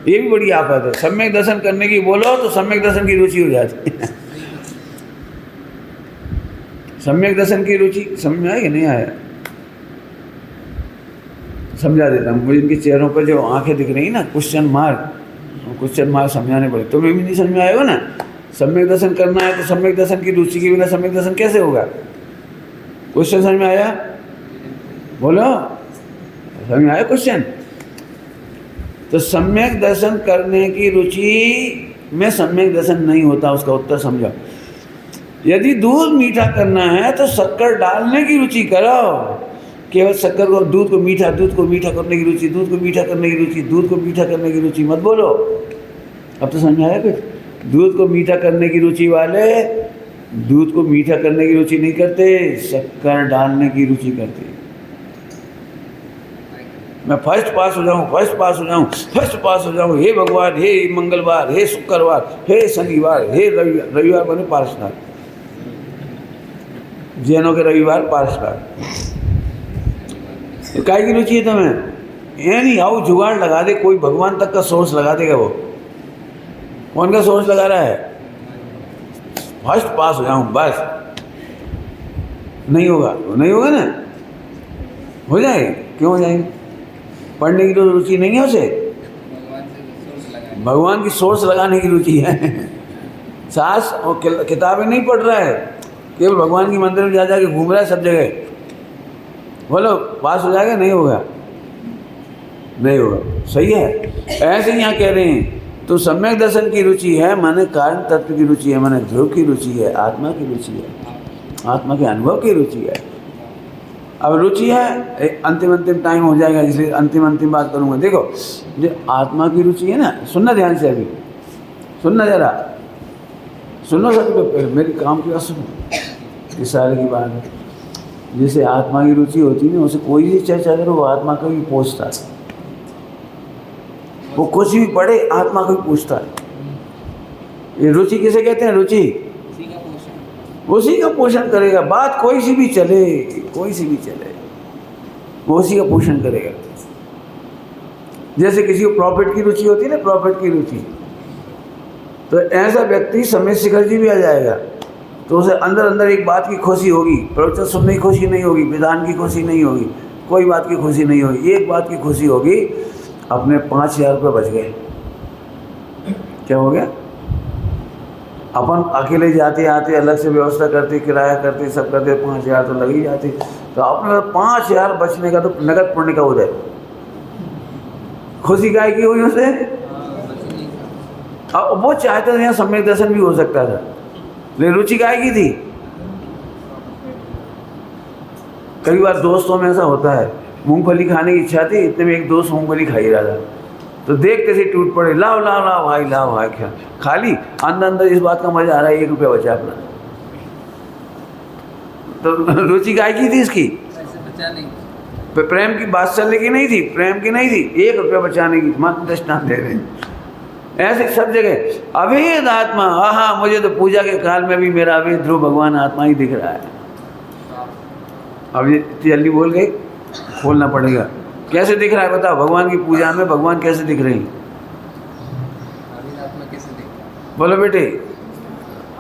ये भी बड़ी आफत है। सम्यक दर्शन करने की बोलो तो सम्यक दर्शन की रुचि हो जाती है। सम्यक दर्शन की रुचि समझ में आया कि नहीं आया? समझा देता हूँ। मुझे इनके चेहरों पर जो आंखें दिख रही ना, क्वेश्चन मार्क समझाने पड़े। तुम्हें भी नहीं समझ में आएगा ना? सम्यक दर्शन करना है तो सम्यक दर्शन की रुचि के बिना सम्यक दर्शन कैसे होगा? क्वेश्चन समझ में आया? बोलो, समझ में आया क्वेश्चन? तो सम्यक दर्शन करने की रुचि में सम्यक दर्शन नहीं होता। उसका उत्तर समझो। यदि दूध मीठा करना है तो शक्कर डालने की रुचि करो। केवल शक्कर को, दूध को मीठा करने की रुचि, दूध को मीठा करने की रुचि, दूध को मीठा करने की रुचि मत बोलो। अब तो समझ आया कुछ? दूध को मीठा करने की रुचि वाले दूध को मीठा करने की रुचि नहीं करते, शक्कर डालने की रुचि करते। मैं फर्स्ट पास हो जाऊं, हे भगवान, हे मंगलवार, हे शुक्रवार, हे शनिवार, हे रविवार बने पारसनाथ। जैनों के रविवार पारसनाथ। काय की रुचि है तुम्हें? ये नहीं आओ जुगाड़ लगा दे, कोई भगवान तक का सोर्स लगा देगा। वो कौन का सोर्स लगा रहा है? फर्स्ट पास हो जाऊं बस। नहीं होगा, नहीं होगा ना? हो जाएगा, क्यों हो जाएगा? पढ़ने की तो रुचि नहीं है उसे, भगवान की सोर्स लगाने की रुचि है। सास और किताबें नहीं पढ़ रहा है, केवल भगवान की मंदिर में जा जाके घूम रहा है सब जगह। बोलो पास हो जाएगा? नहीं होगा, नहीं होगा। सही है। ऐसे यहाँ कह रहे हैं तो सम्यक दर्शन की रुचि है, माने कारण तत्व की रुचि है, माने ध्रुव की रुचि है, आत्मा की रुचि है, आत्मा के अनुभव की रुचि है। अब रुचि है, अंतिम टाइम हो जाएगा इसलिए अंतिम बात करूँगा। देखो जो आत्मा की रुचि है ना, सुनना ध्यान से, अभी सुनना जरा, सुनो सभी, मेरी काम की बात सुनो, इस सारे की बात है। जैसे आत्मा की रुचि होती है ना, उसे कोई भी चर्चा करो वो आत्मा का भी पूछता है, वो कुछ भी पढ़े आत्मा को भी पूछता है। ये रुचि किसे कहते हैं? रुचि उसी का पोषण करेगा। बात कोई सी भी चले, कोई सी भी चले, वो उसी का पोषण करेगा। जैसे किसी को प्रॉफिट की रुचि होती है ना, प्रॉफिट की रुचि, तो ऐसा व्यक्ति समय शिखर जी भी आ जाएगा तो उसे अंदर एक बात की खुशी होगी, प्रवचन सुनने की खुशी नहीं होगी, विधान की खुशी नहीं होगी, कोई बात की खुशी नहीं होगी। एक बात की खुशी होगी, अपने 5,000 रुपये बच गए। क्या हो गया? अपन अकेले जाते आते, अलग से व्यवस्था करते, किराया करते, सब करते, 5,000 तो लग ही जाते। तो अपने 5,000 बचने का तो नगद पुण्य का उदय। खुशी काय की हुई उसे? अब वो चाहते थे यहाँ सम्यक दर्शन भी हो सकता था, लेकिन रुचि काय की थी? कई बार दोस्तों में ऐसा होता है, मूंगफली खाने की इच्छा थी, इतने में एक दोस्त मूंगफली खा ही रहा था, तो देखते से टूट पड़े, लाओ भाई क्या खाली। अंदर इस बात का मजा आ रहा है, 1 रुपया बचा अपना। तो रुचि काय की थी इसकी? प्रेम की बात चलने की नहीं थी, प्रेम की नहीं थी, 1 रुपया बचाने की। मत दृष्टांत दे रहे ऐसे सब जगह। अभेद आत्मा, हाँ, मुझे तो पूजा के काल में भी मेरा अभेद ध्रुव भगवान आत्मा ही दिख रहा है। अब ये जल्दी बोल गए, खोलना पड़ेगा। कैसे दिख रहा है बताओ? भगवान की पूजा में भगवान कैसे दिख रहे हैं? बोलो बेटे,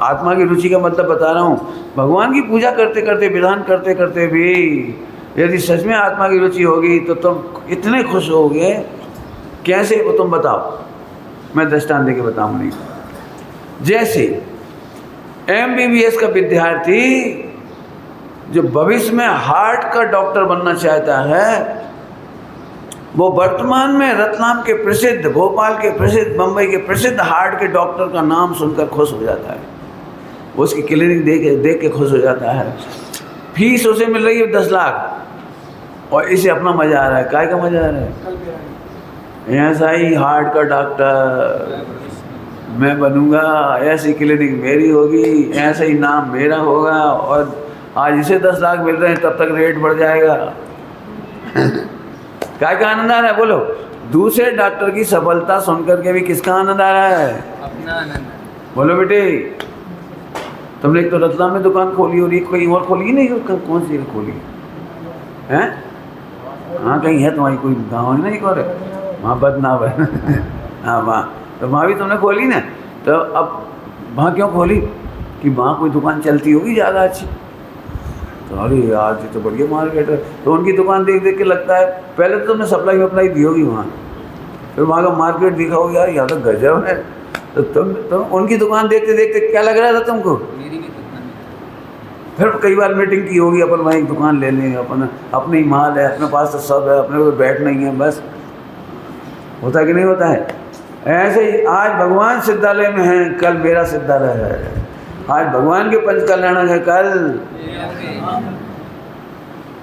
आत्मा की रुचि का मतलब बता रहा हूँ। भगवान की पूजा करते करते, विधान करते करते भी यदि सच में आत्मा की रुचि होगी तो तुम इतने खुश होगे। कैसे वो तुम बताओ, मैं दृष्टांत देके बताऊँ। नहीं, जैसे MBBS का विद्यार्थी जो भविष्य में हार्ट का डॉक्टर बनना चाहता है, वो वर्तमान में रतलाम के प्रसिद्ध, भोपाल के प्रसिद्ध, मुंबई के प्रसिद्ध हार्ट के डॉक्टर का नाम सुनकर खुश हो जाता है, उसकी क्लिनिक देख के खुश हो जाता है। फीस उसे मिल रही है 10 लाख और इसे अपना मजा आ रहा है। काय का मजा आ रहा है? ऐसा ही हार्ट का डॉक्टर मैं बनूंगा, ऐसी क्लिनिक मेरी होगी, ऐसा ही नाम मेरा होगा, और आज इसे 10 लाख मिल रहे हैं, तब तक रेट बढ़ जाएगा। काय का आनंद आ रहा है? बोलो। दूसरे डॉक्टर की सफलता सुनकर के भी किसका आनंद आ रहा है? अपना आनंद। बोलो बेटे, तुमने एक तो रतलाम में दुकान खोली और एक कोई और खोली नहीं, कौन सी खोली है? हाँ कहीं है तुम्हारी, कोई गाँव है ना एक और है, वहाँ बदनाम है। हाँ वहाँ, तो वहाँ भी तुमने खोली ना, तो अब वहाँ क्यों खोली? कि वहाँ कोई दुकान चलती होगी ज़्यादा अच्छी। तो अरे यार ये तो बढ़िया मार्केट है, तो उनकी दुकान देख देख के लगता है, पहले तो तुमने सप्लाई दी होगी वहाँ, फिर वहाँ का मार्केट देखा होगा, यार यहाँ तो गजब है, तो तुम उनकी दुकान देखते देखते क्या लग रहा था तुमको? मेरी भी दुकान। फिर कई बार मीटिंग की होगी, अपन वहाँ एक दुकान ले लेंगे, अपने ही माल है, अपने पास तो सब है, अपने को बैठना ही है बस। होता कि नहीं होता है? ऐसे ही आज भगवान सिद्धालय में हैं, कल मेरा सिद्धालय है। आज भगवान के पंच कल्याण है, कल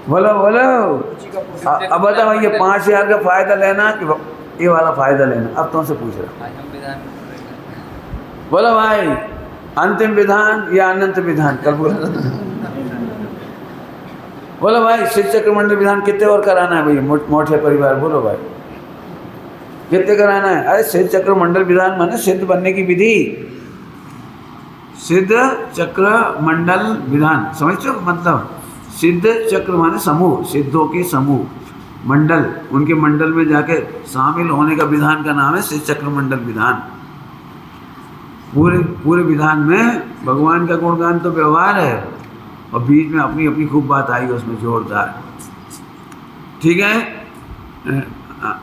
बोलो बोलो। अब बताओ, ये 5,000 का फायदा लेना कि ये वाला फायदा लेना? अब तुमसे पूछ रहा, बोलो भाई, अंतिम विधान या अनंत विधान? कल बोला। बोलो भाई, शिव चक्र मंडल विधान कितने और कराना है भैया? मोटे परिवार बोलो भाई, कितने कराना है? अरे शिव चक्र मंडल विधान माने सिद्ध बनने की विधि, सिद्ध चक्र मंडल विधान, समझते हो? मतलब सिद्ध चक्र माने समूह, सिद्धों के समूह, मंडल, उनके मंडल में जाके शामिल होने का विधान का नाम है शिव चक्र मंडल विधान। पूरे विधान में भगवान का गुणगान तो व्यवहार है, और बीच में अपनी अपनी खूब बात आई उसमें जोरदार। ठीक है,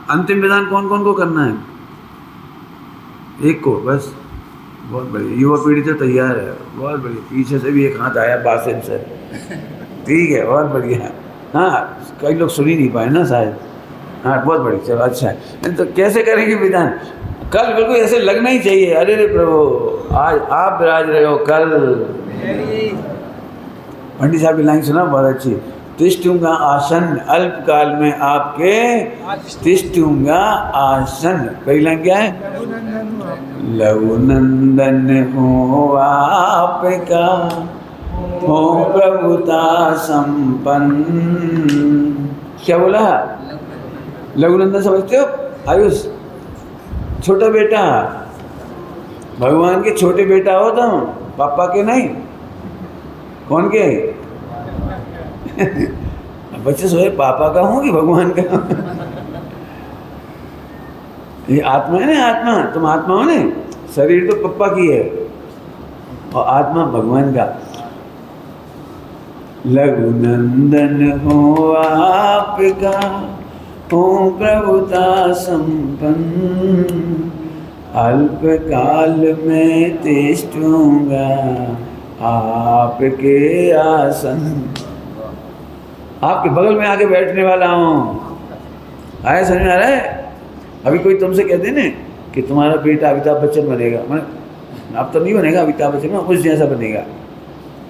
अंतिम विधान कौन कौन को करना है? एक को बस। बहुत बढ़िया, युवा पीढ़ी तो तैयार है, बहुत बढ़िया। पीछे से भी एक हाथ आया बासिम से, ठीक है, बहुत बढ़िया। हाँ, कई लोग सुन ही नहीं पाए ना शायद। हाँ बहुत बढ़िया, चलो अच्छा है। तो कैसे करेंगे विधान? कल बिल्कुल ऐसे लगना ही चाहिए, अरे रे प्रभु आज आप विराज रहे हो, कल पंडित साहब की लाइन सुना बहुत अच्छी, तिष्ठूंगा आसन अल्पकाल में आपके, तिष्ठूंगा आसन। पहली लाइन क्या है? लघु नंदन हो आपका, हो प्रभुता संपन्न। क्या बोला? लघु नंदन समझते हो? आयुष, छोटा बेटा, भगवान के छोटे बेटा हो तुम, पापा के नहीं। कौन के? बच्चे सोए पापा का हूँ कि भगवान का? ये आत्मा है ना, आत्मा, तुम आत्मा हो ना, शरीर तो पप्पा की है और आत्मा भगवान का। लघु नंदन हो आपका, हो प्रभुता संपन्न, अल्प काल में तिष्ठूंगा आपके आसन। आपके बगल में आके बैठने वाला हूँ। आया समझ में आ रहा है? अभी कोई तुमसे कहते ना कि तुम्हारा बेटा अमिताभ बच्चन बनेगा, मैंने अब तो नहीं बनेगा अमिताभ बच्चन, उस जैसा बनेगा।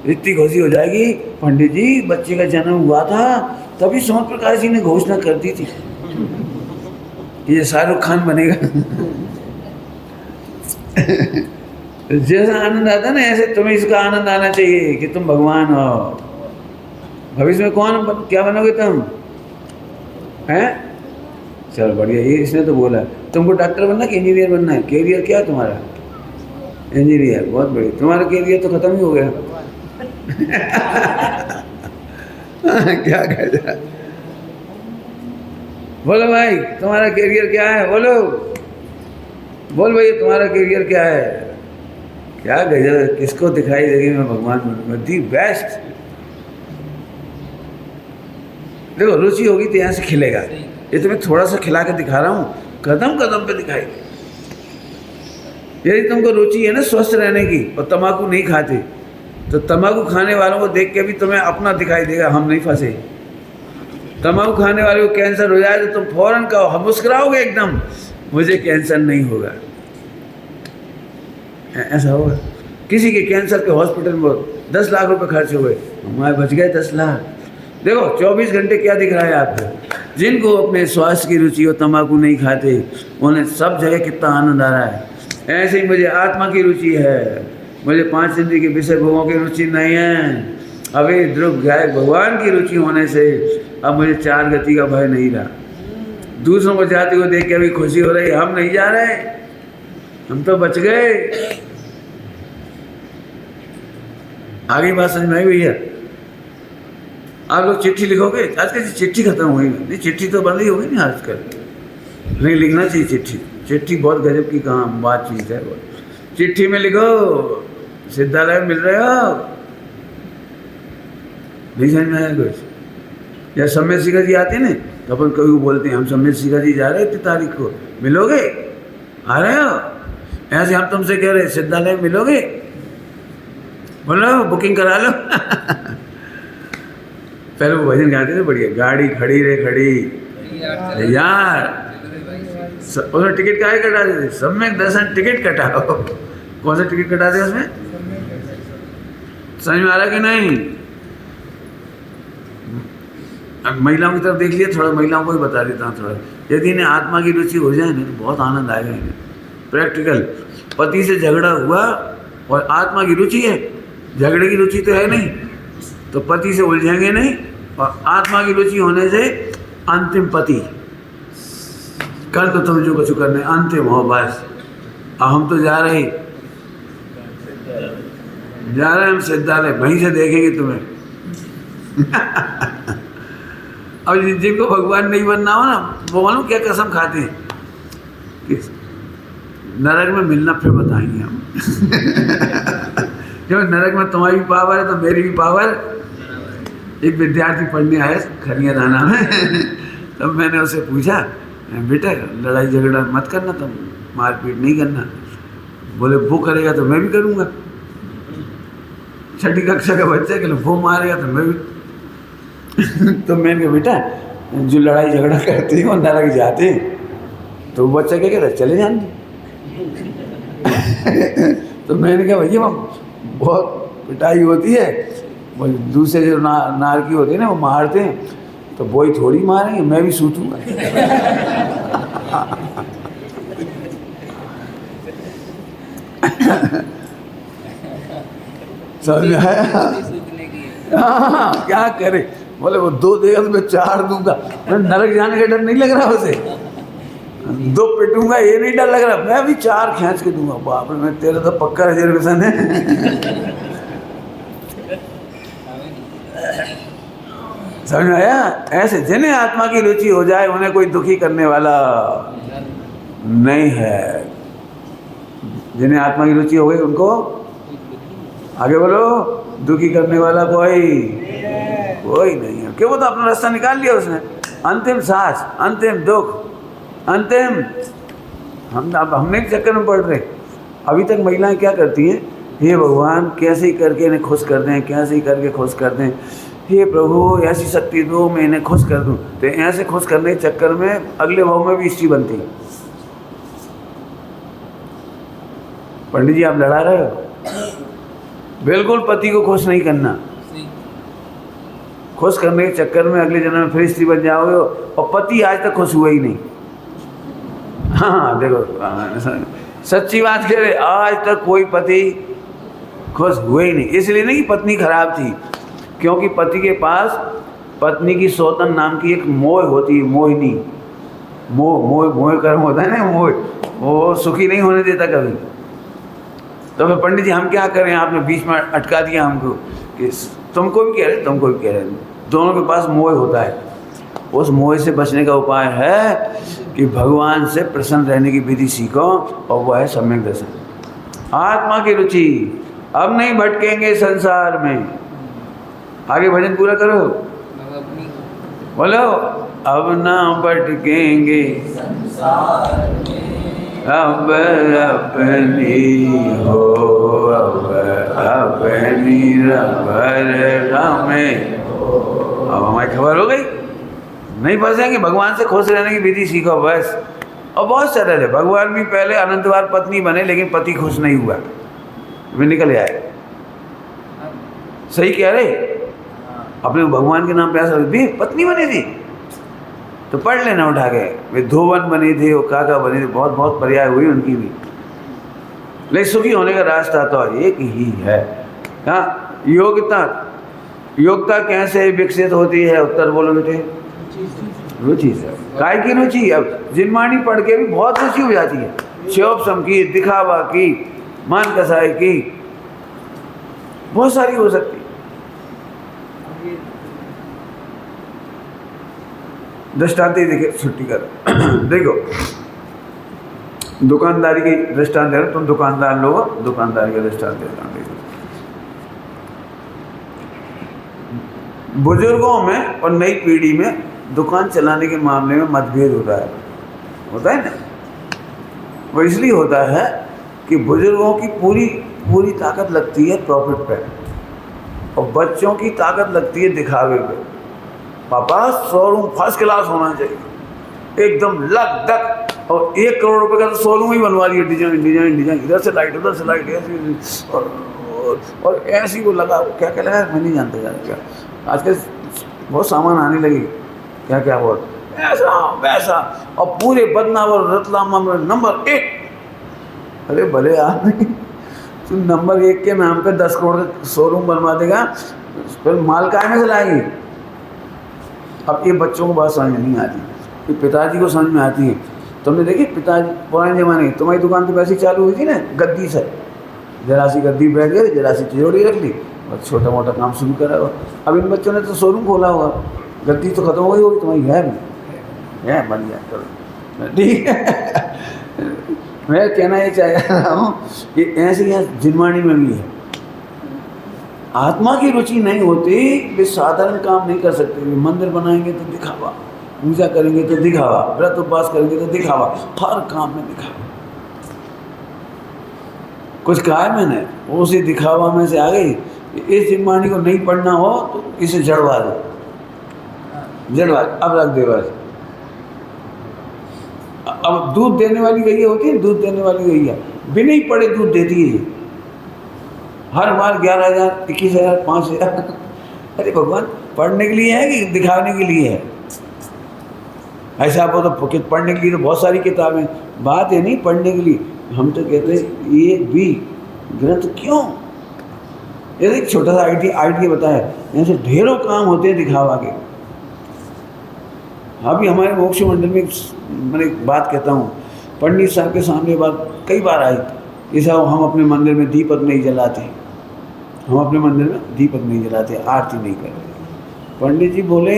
इतनी खुशी हो जाएगी, पंडित जी बच्चे का जन्म हुआ था तभी सोम प्रकाश जी ने घोषणा कर दी थी कि ये शाहरुख खान बनेगा। जैसा आनंद आता ना, ऐसे तुम्हें इसका आनंद आना चाहिए कि तुम भगवान हो। भविष्य में क्या बनोगे तुम? हैं? चलो बढ़िया, ये इसने तो बोला तुमको डॉक्टर बनना कि इंजीनियर बनना है? कैरियर क्या है तुम्हारा? इंजीनियर, बहुत बढ़िया। तुम्हारा कैरियर तो खत्म ही हो गया। क्या कहता? बोलो भाई, तुम्हारा कैरियर क्या है? बोलो, बोल भाई तुम्हारा कैरियर क्या है? क्या गजब, किसको दिखाई देगी मैं भगवान बनूंगा, दी बेस्ट। देखो रुचि होगी तो यहाँ से खिलेगा। ये तो मैं थोड़ा सा खिला के दिखा रहा हूँ, कदम कदम पे दिखाई दे। यदि तुमको रुचि है ना स्वस्थ रहने की और तम्बाकू नहीं खाते, तो तंबाकू खाने वालों को देख के भी तुम्हें अपना दिखाई देगा, हम नहीं फंसे। तंबाकू खाने वाले को कैंसर हो जाए तो तुम फौरन कहो, हम मुस्कुराओगे एकदम, मुझे कैंसर नहीं होगा। ऐसा होगा? किसी के कैंसर के हॉस्पिटल में 10 लाख रुपए खर्च हुए, हमारे बच गए 10 लाख। देखो 24 घंटे क्या दिख रहा है आपको। जिनको अपने स्वास्थ्य की रुचि हो, तंबाकू नहीं खाते, उन्हें सब जगह कितना आनंद आ रहा है। ऐसे ही मुझे आत्मा की रुचि है, मुझे 5 इंद्रिय के विषय भोगों की रुचि नहीं है। अभी ध्रुव गाय भगवान की रुचि होने से अब मुझे 4 गति का भय नहीं रहा। दूसरों को जाते हुए देख के अभी खुशी हो रही, हम नहीं जा रहे, हम तो बच गए। आगे बात समझ में आई भैया? आप लोग चिट्ठी लिखोगे? आजकल चिट्ठी खत्म हो गई नहीं, चिट्ठी तो बंद ही हो गई ना आजकल, नहीं लिखना चाहिए चिट्ठी। चिट्ठी बहुत गजब की काम बात चीज़ है। वो चिट्ठी में लिखो, सिद्धालय में मिल रहे हो, नहीं समझ में आया कुछ? या सम्मेद शिखर जी आते ना, तो अपन कभी बोलते हैं हम सम्मेद शिखर जी जा रहे हैं 3 तारीख को, मिलोगे? आ रहे हो? ऐसे हम तुमसे कह रहे सिद्धालय में मिलोगे, बोलो बुकिंग करा लो। पहले वो भजन गाते थे बढ़िया, गाड़ी खड़ी रे खड़ी यार, उसमें टिकट काहे कटाते थे? सम्यक दर्शन टिकट कटाओ। कौन सा टिकट कटाते उसमें? समझ में आ रहा कि नहीं? अब महिलाओं की तरफ देख लिया, थोड़ा महिलाओं को भी बता देता हूँ थोड़ा। यदि इन्हें आत्मा की रुचि हो जाए ना तो बहुत आनंद आएगा इन्हें। प्रैक्टिकल, पति से झगड़ा हुआ और आत्मा की रुचि है, झगड़े की रुचि तो है नहीं, तो पति से उलझेंगे नहीं, और आत्मा की रुचि होने से अंतिम पति, कल तो तुम जो कुछ करने अंतिम हो बस। अब हम तो जा रहे हैं हम सिद्धालय, वहीं से देखेंगे तुम्हें। अब जिनको भगवान नहीं बनना हो ना, वो मालूम क्या कसम खाते हैं कि नरक में मिलना फिर बताएंगे हम। जब नरक में तुम्हारी भी पावर है तो मेरी भी पावर। एक विद्यार्थी पढ़ने आया खरिया दाना में, तब मैंने उसे पूछा, बेटा लड़ाई झगड़ा मत करना, तुम मारपीट नहीं करना। बोले वो करेगा तो मैं भी करूँगा। 6ठी कक्षा का बच्चा के वो मारेगा तो मैं भी। तो मैंने कहा बेटा जो लड़ाई झगड़ा करते हैं वो नरक जाते हैं, तो वो बच्चा क्या कहता है, चले जाने। तो मैंने कहा भैया बहुत पिटाई होती है, वो दूसरे जो नारकी होते हैं ना वो मारते हैं, तो वही थोड़ी मारेंगे, मैं भी सूतूंगा। समझ में आया? हाँ क्या करे, बोले वो 2 देगा तो मैं 4 दूंगा। नरक जाने का डर नहीं लग रहा उसे, 2 पिटूंगा ये नहीं डर लग रहा, मैं भी 4 खींच के दूंगा। बाप रे, मैं तेरा तो पक्का रिजर्वेशन है। समझ में आया? ऐसे जिन्हें आत्मा की रुचि हो जाए उन्हें कोई दुखी करने वाला नहीं है। जिन्हें आत्मा की रुचि हो गई उनको आगे बोलो, दुखी करने वाला कोई नहीं है। क्यों? वो तो अपना रास्ता निकाल लिया उसने। अंतिम सांस, अंतिम दुख, अंतिम। हम नहीं चक्कर में पड़ रहे। अभी तक महिलाएं क्या करती हैं, हे भगवान कैसे ही करके इन्हें खुश कर दें, कैसे ही करके खुश कर दें, हे प्रभु ऐसी शक्ति दो मैं इन्हें खुश कर दूं। तो ऐसे खुश करने के चक्कर में अगले भाव में भी स्त्री बनती है। पंडित जी आप लड़ा रहे हो, बिल्कुल पति को खुश नहीं करना। खुश करने के चक्कर में अगले जन्म में फिर स्त्री बन जाओगे, और पति आज तक खुश हुआ ही नहीं। हाँ देखो सच्ची बात कह रहे, आज तक कोई पति खुश हुआ ही नहीं। इसलिए नहीं कि पत्नी खराब थी, क्योंकि पति के पास पत्नी की सौतन नाम की एक मोह होती है, मोहिनी। मोह कर्म होता है ना, मोह, वो सुखी नहीं होने देता कभी। तो फिर पंडित जी हम क्या करें, आपने बीच में अटका दिया हमको कि तुमको भी कह रहे, दोनों के पास मोह होता है। उस मोह से बचने का उपाय है कि भगवान से प्रसन्न रहने की विधि सीखो, और वह है सम्यक दर्शन, आत्मा की रुचि। अब नहीं भटकेंगे संसार में। आगे भजन पूरा करो, बोलो अब ना भटकेंगे संसार में, अब अपनी हो अब नीर भर रामे। अब हमारी खबर हो गई, नहीं फंसेंगे। भगवान से खुश रहने की विधि सीखो बस। और बहुत सरल है। भगवान भी पहले अनंत बार पत्नी बने, लेकिन पति खुश नहीं हुआ, वे निकल आए। सही कह रहे, अपने भगवान के नाम पे ऐसा भी पत्नी बनी थी तो पढ़ लेना उठा के, वे धोवन बने थे, वो काका बने थे, बहुत बहुत पर्याय हुई उनकी भी। लेकिन सुखी होने का रास्ता तो एक ही है। हाँ, योग्यता कैसे विकसित होती है? उत्तर बोलो बेटे। रुचि से। काय की रुचि? अब जिनवाणी पढ़ के भी बहुत रुचि हो जाती है। शोभसम की, दिखावा की, मान कसाई की, बहुत सारी हो सकती है। दृष्टांत ही देखे, छुट्टी कर देखो, दुकानदारी की दृष्टांत दे रहे, तुम दुकानदार लोग, दुकानदारी का दृष्टांत देखो। बुजुर्गों में और नई पीढ़ी में दुकान चलाने के मामले में मतभेद होता है ना। वो इसलिए होता है कि बुजुर्गों की पूरी ताकत लगती है प्रॉफिट पे, और बच्चों की ताकत लगती है दिखावे पे। पापा शोरूम फर्स्ट क्लास होना चाहिए, एकदम लग धक, और 1 करोड़ रुपए का तो शोरूम ही बनवा दिया, डिजाइन, इधर से लाइट, उधर से लाइट, ऐसी और ऐसी वो लगा, क्या लगा मैं नहीं जानता क्या। आजकल बहुत सामान आने लगे, क्या हो ऐसा वैसा, और पूरे बदनावर रतलाम में नंबर 1। अरे भले आदमी, तू नंबर 1 के नाम पे 10 करोड़ का शोरूम बनवा देगा, फिर माल काय में से लाएंगे? अब ये बच्चों को बात समझ में नहीं आती, ये पिताजी को समझ में आती है। तुमने देखी पिताजी पुराने ज़माने, तुम्हारी दुकान तो वैसे चालू हुई थी ना, गद्दी से, जरा सी गद्दी बैठ गई, जरा सी तिजोरी रख ली और छोटा मोटा काम शुरू करा हुआ। अब इन बच्चों ने तो शोरूम खोला हुआ, गद्दी तो खत्म हो गई होगी तुम्हारी, है बन गया, चलो ठीक है। मैं कहना ये चाह रहा हूँ कि ऐसे यहाँ जिनवाणी में भी है। आत्मा की रुचि नहीं होती, वे साधारण काम नहीं कर सकते। वे मंदिर बनाएंगे तो दिखावा, पूजा करेंगे तो दिखावा, व्रत उपवास करेंगे तो दिखावा, हर काम में दिखावा। कुछ कहा है मैंने, वो उसी दिखावा में से आ गई। इस जिनवाणी को नहीं पढ़ना हो तो इसे जड़वा दो, अब रख दे बस। अब दूध देने वाली गैया होती है, दूध देने वाली गैया बिना ही पढ़े दूध देती है, हर बार 11,000, 21,000, 5,000। अरे भगवान, पढ़ने के लिए है कि दिखाने के लिए है? ऐसा आप तो पढ़ने के लिए तो बहुत सारी किताबें, बात है नहीं पढ़ने के लिए। हम तो कहते हैं ये भी ग्रंथ क्यों? ये एक छोटा सा आइडिया बताया, यहाँ से ढेरों काम होते हैं दिखावा के। अभी हमारे मोक्ष मंडल में मैंने एक बात कहता हूँ, पंडित साहब के सामने बात कई बार आई कि साहब हम अपने मंदिर में दीपक नहीं जलाते, हम अपने मंदिर में दीपक नहीं जलाते, आरती नहीं करते। पंडित जी बोले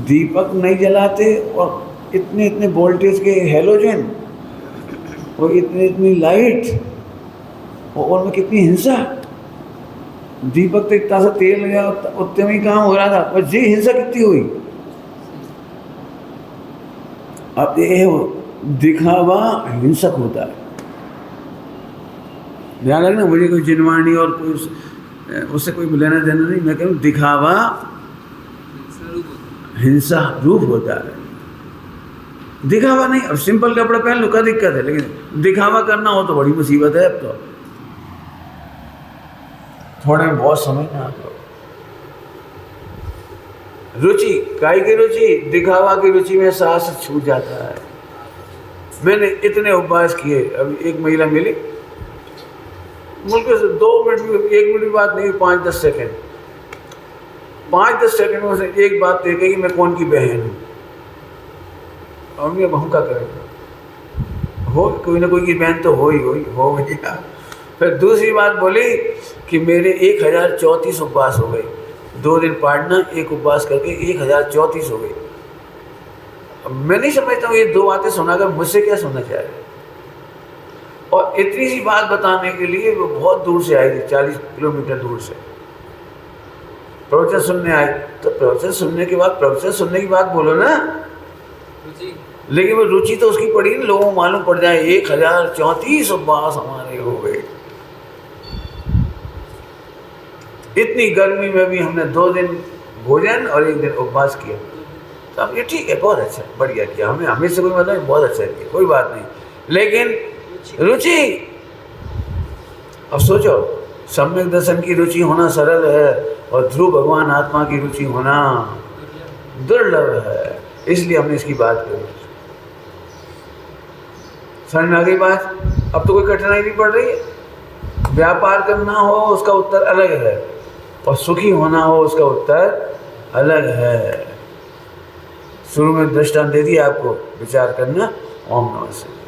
दीपक नहीं जलाते और इतने वोल्टेज के हैलोजन और इतनी लाइट और उनमें कितनी हिंसा। दीपक तो इतना सा तेल लगा, उतने में ही काम हो रहा था, और जी हिंसा कितनी हुई। अब ये दिखावा हिंसक होता है। ध्यान रखना, मुझे कोई जिनवाणी और कोई उससे कोई लेना देना नहीं। मैं कहूँ दिखावा हिंसा रूप होता है। दिखावा नहीं, अब सिंपल कपड़ा पहन लो, क्या दिक्कत है, लेकिन दिखावा करना हो तो बड़ी मुसीबत है। अब तो थोड़े बहुत समझना आपको। रुचि, काय की रुचि? दिखावा की रुचि में सांस छूट जाता है। मैंने इतने उपवास किए, अभी एक महिला मिली, मुझे से 2 मिनट भी, 1 मिनट की बात नहीं, 5-10 सेकेंड, 5-10 सेकेंड में उसने एक बात देखी कि मैं कौन की बहन हूँ, और मैं हम क्या करें, हो कोई ना कोई की बहन तो हो गई। फिर दूसरी बात बोली कि मेरे 1034 उपवास हो गए, 2 दिन पाड़ना, 1 उपवास करके 1034 हो गए। अब मैं नहीं समझता हूँ ये 2 बातें सुनाकर मुझसे क्या सुनना चाह रहे। और इतनी सी बात बताने के लिए वो बहुत दूर से आई थी, 40 किलोमीटर दूर से प्रवचन सुनने आए। तो प्रवचन सुनने के बाद प्रवचन सुनने की बात बोलो ना, लेकिन वो रुचि तो उसकी पड़ी ना, लोगों को मालूम पड़ जाए 1034 उपवास हमारे हो गए। इतनी गर्मी में भी हमने 2 दिन भोजन और 1 दिन उपवास किया। तो हम ये ठीक है, बहुत अच्छा, बढ़िया किया, हमें से कोई मतलब बहुत अच्छा किया, कोई बात नहीं। लेकिन रुचि, अब सोचो, सम्यक दर्शन की रुचि होना सरल है और ध्रुव भगवान आत्मा की रुचि होना दुर्लभ है। इसलिए हमने इसकी बात करी। समझ में आ गई बात? अब तो कोई कठिनाई नहीं पड़ रही है। व्यापार करना हो उसका उत्तर अलग है, और सुखी होना हो उसका उत्तर अलग है। शुरू में दृष्टांत दे दिया आपको, विचार करना। ओम नमः शिवाय।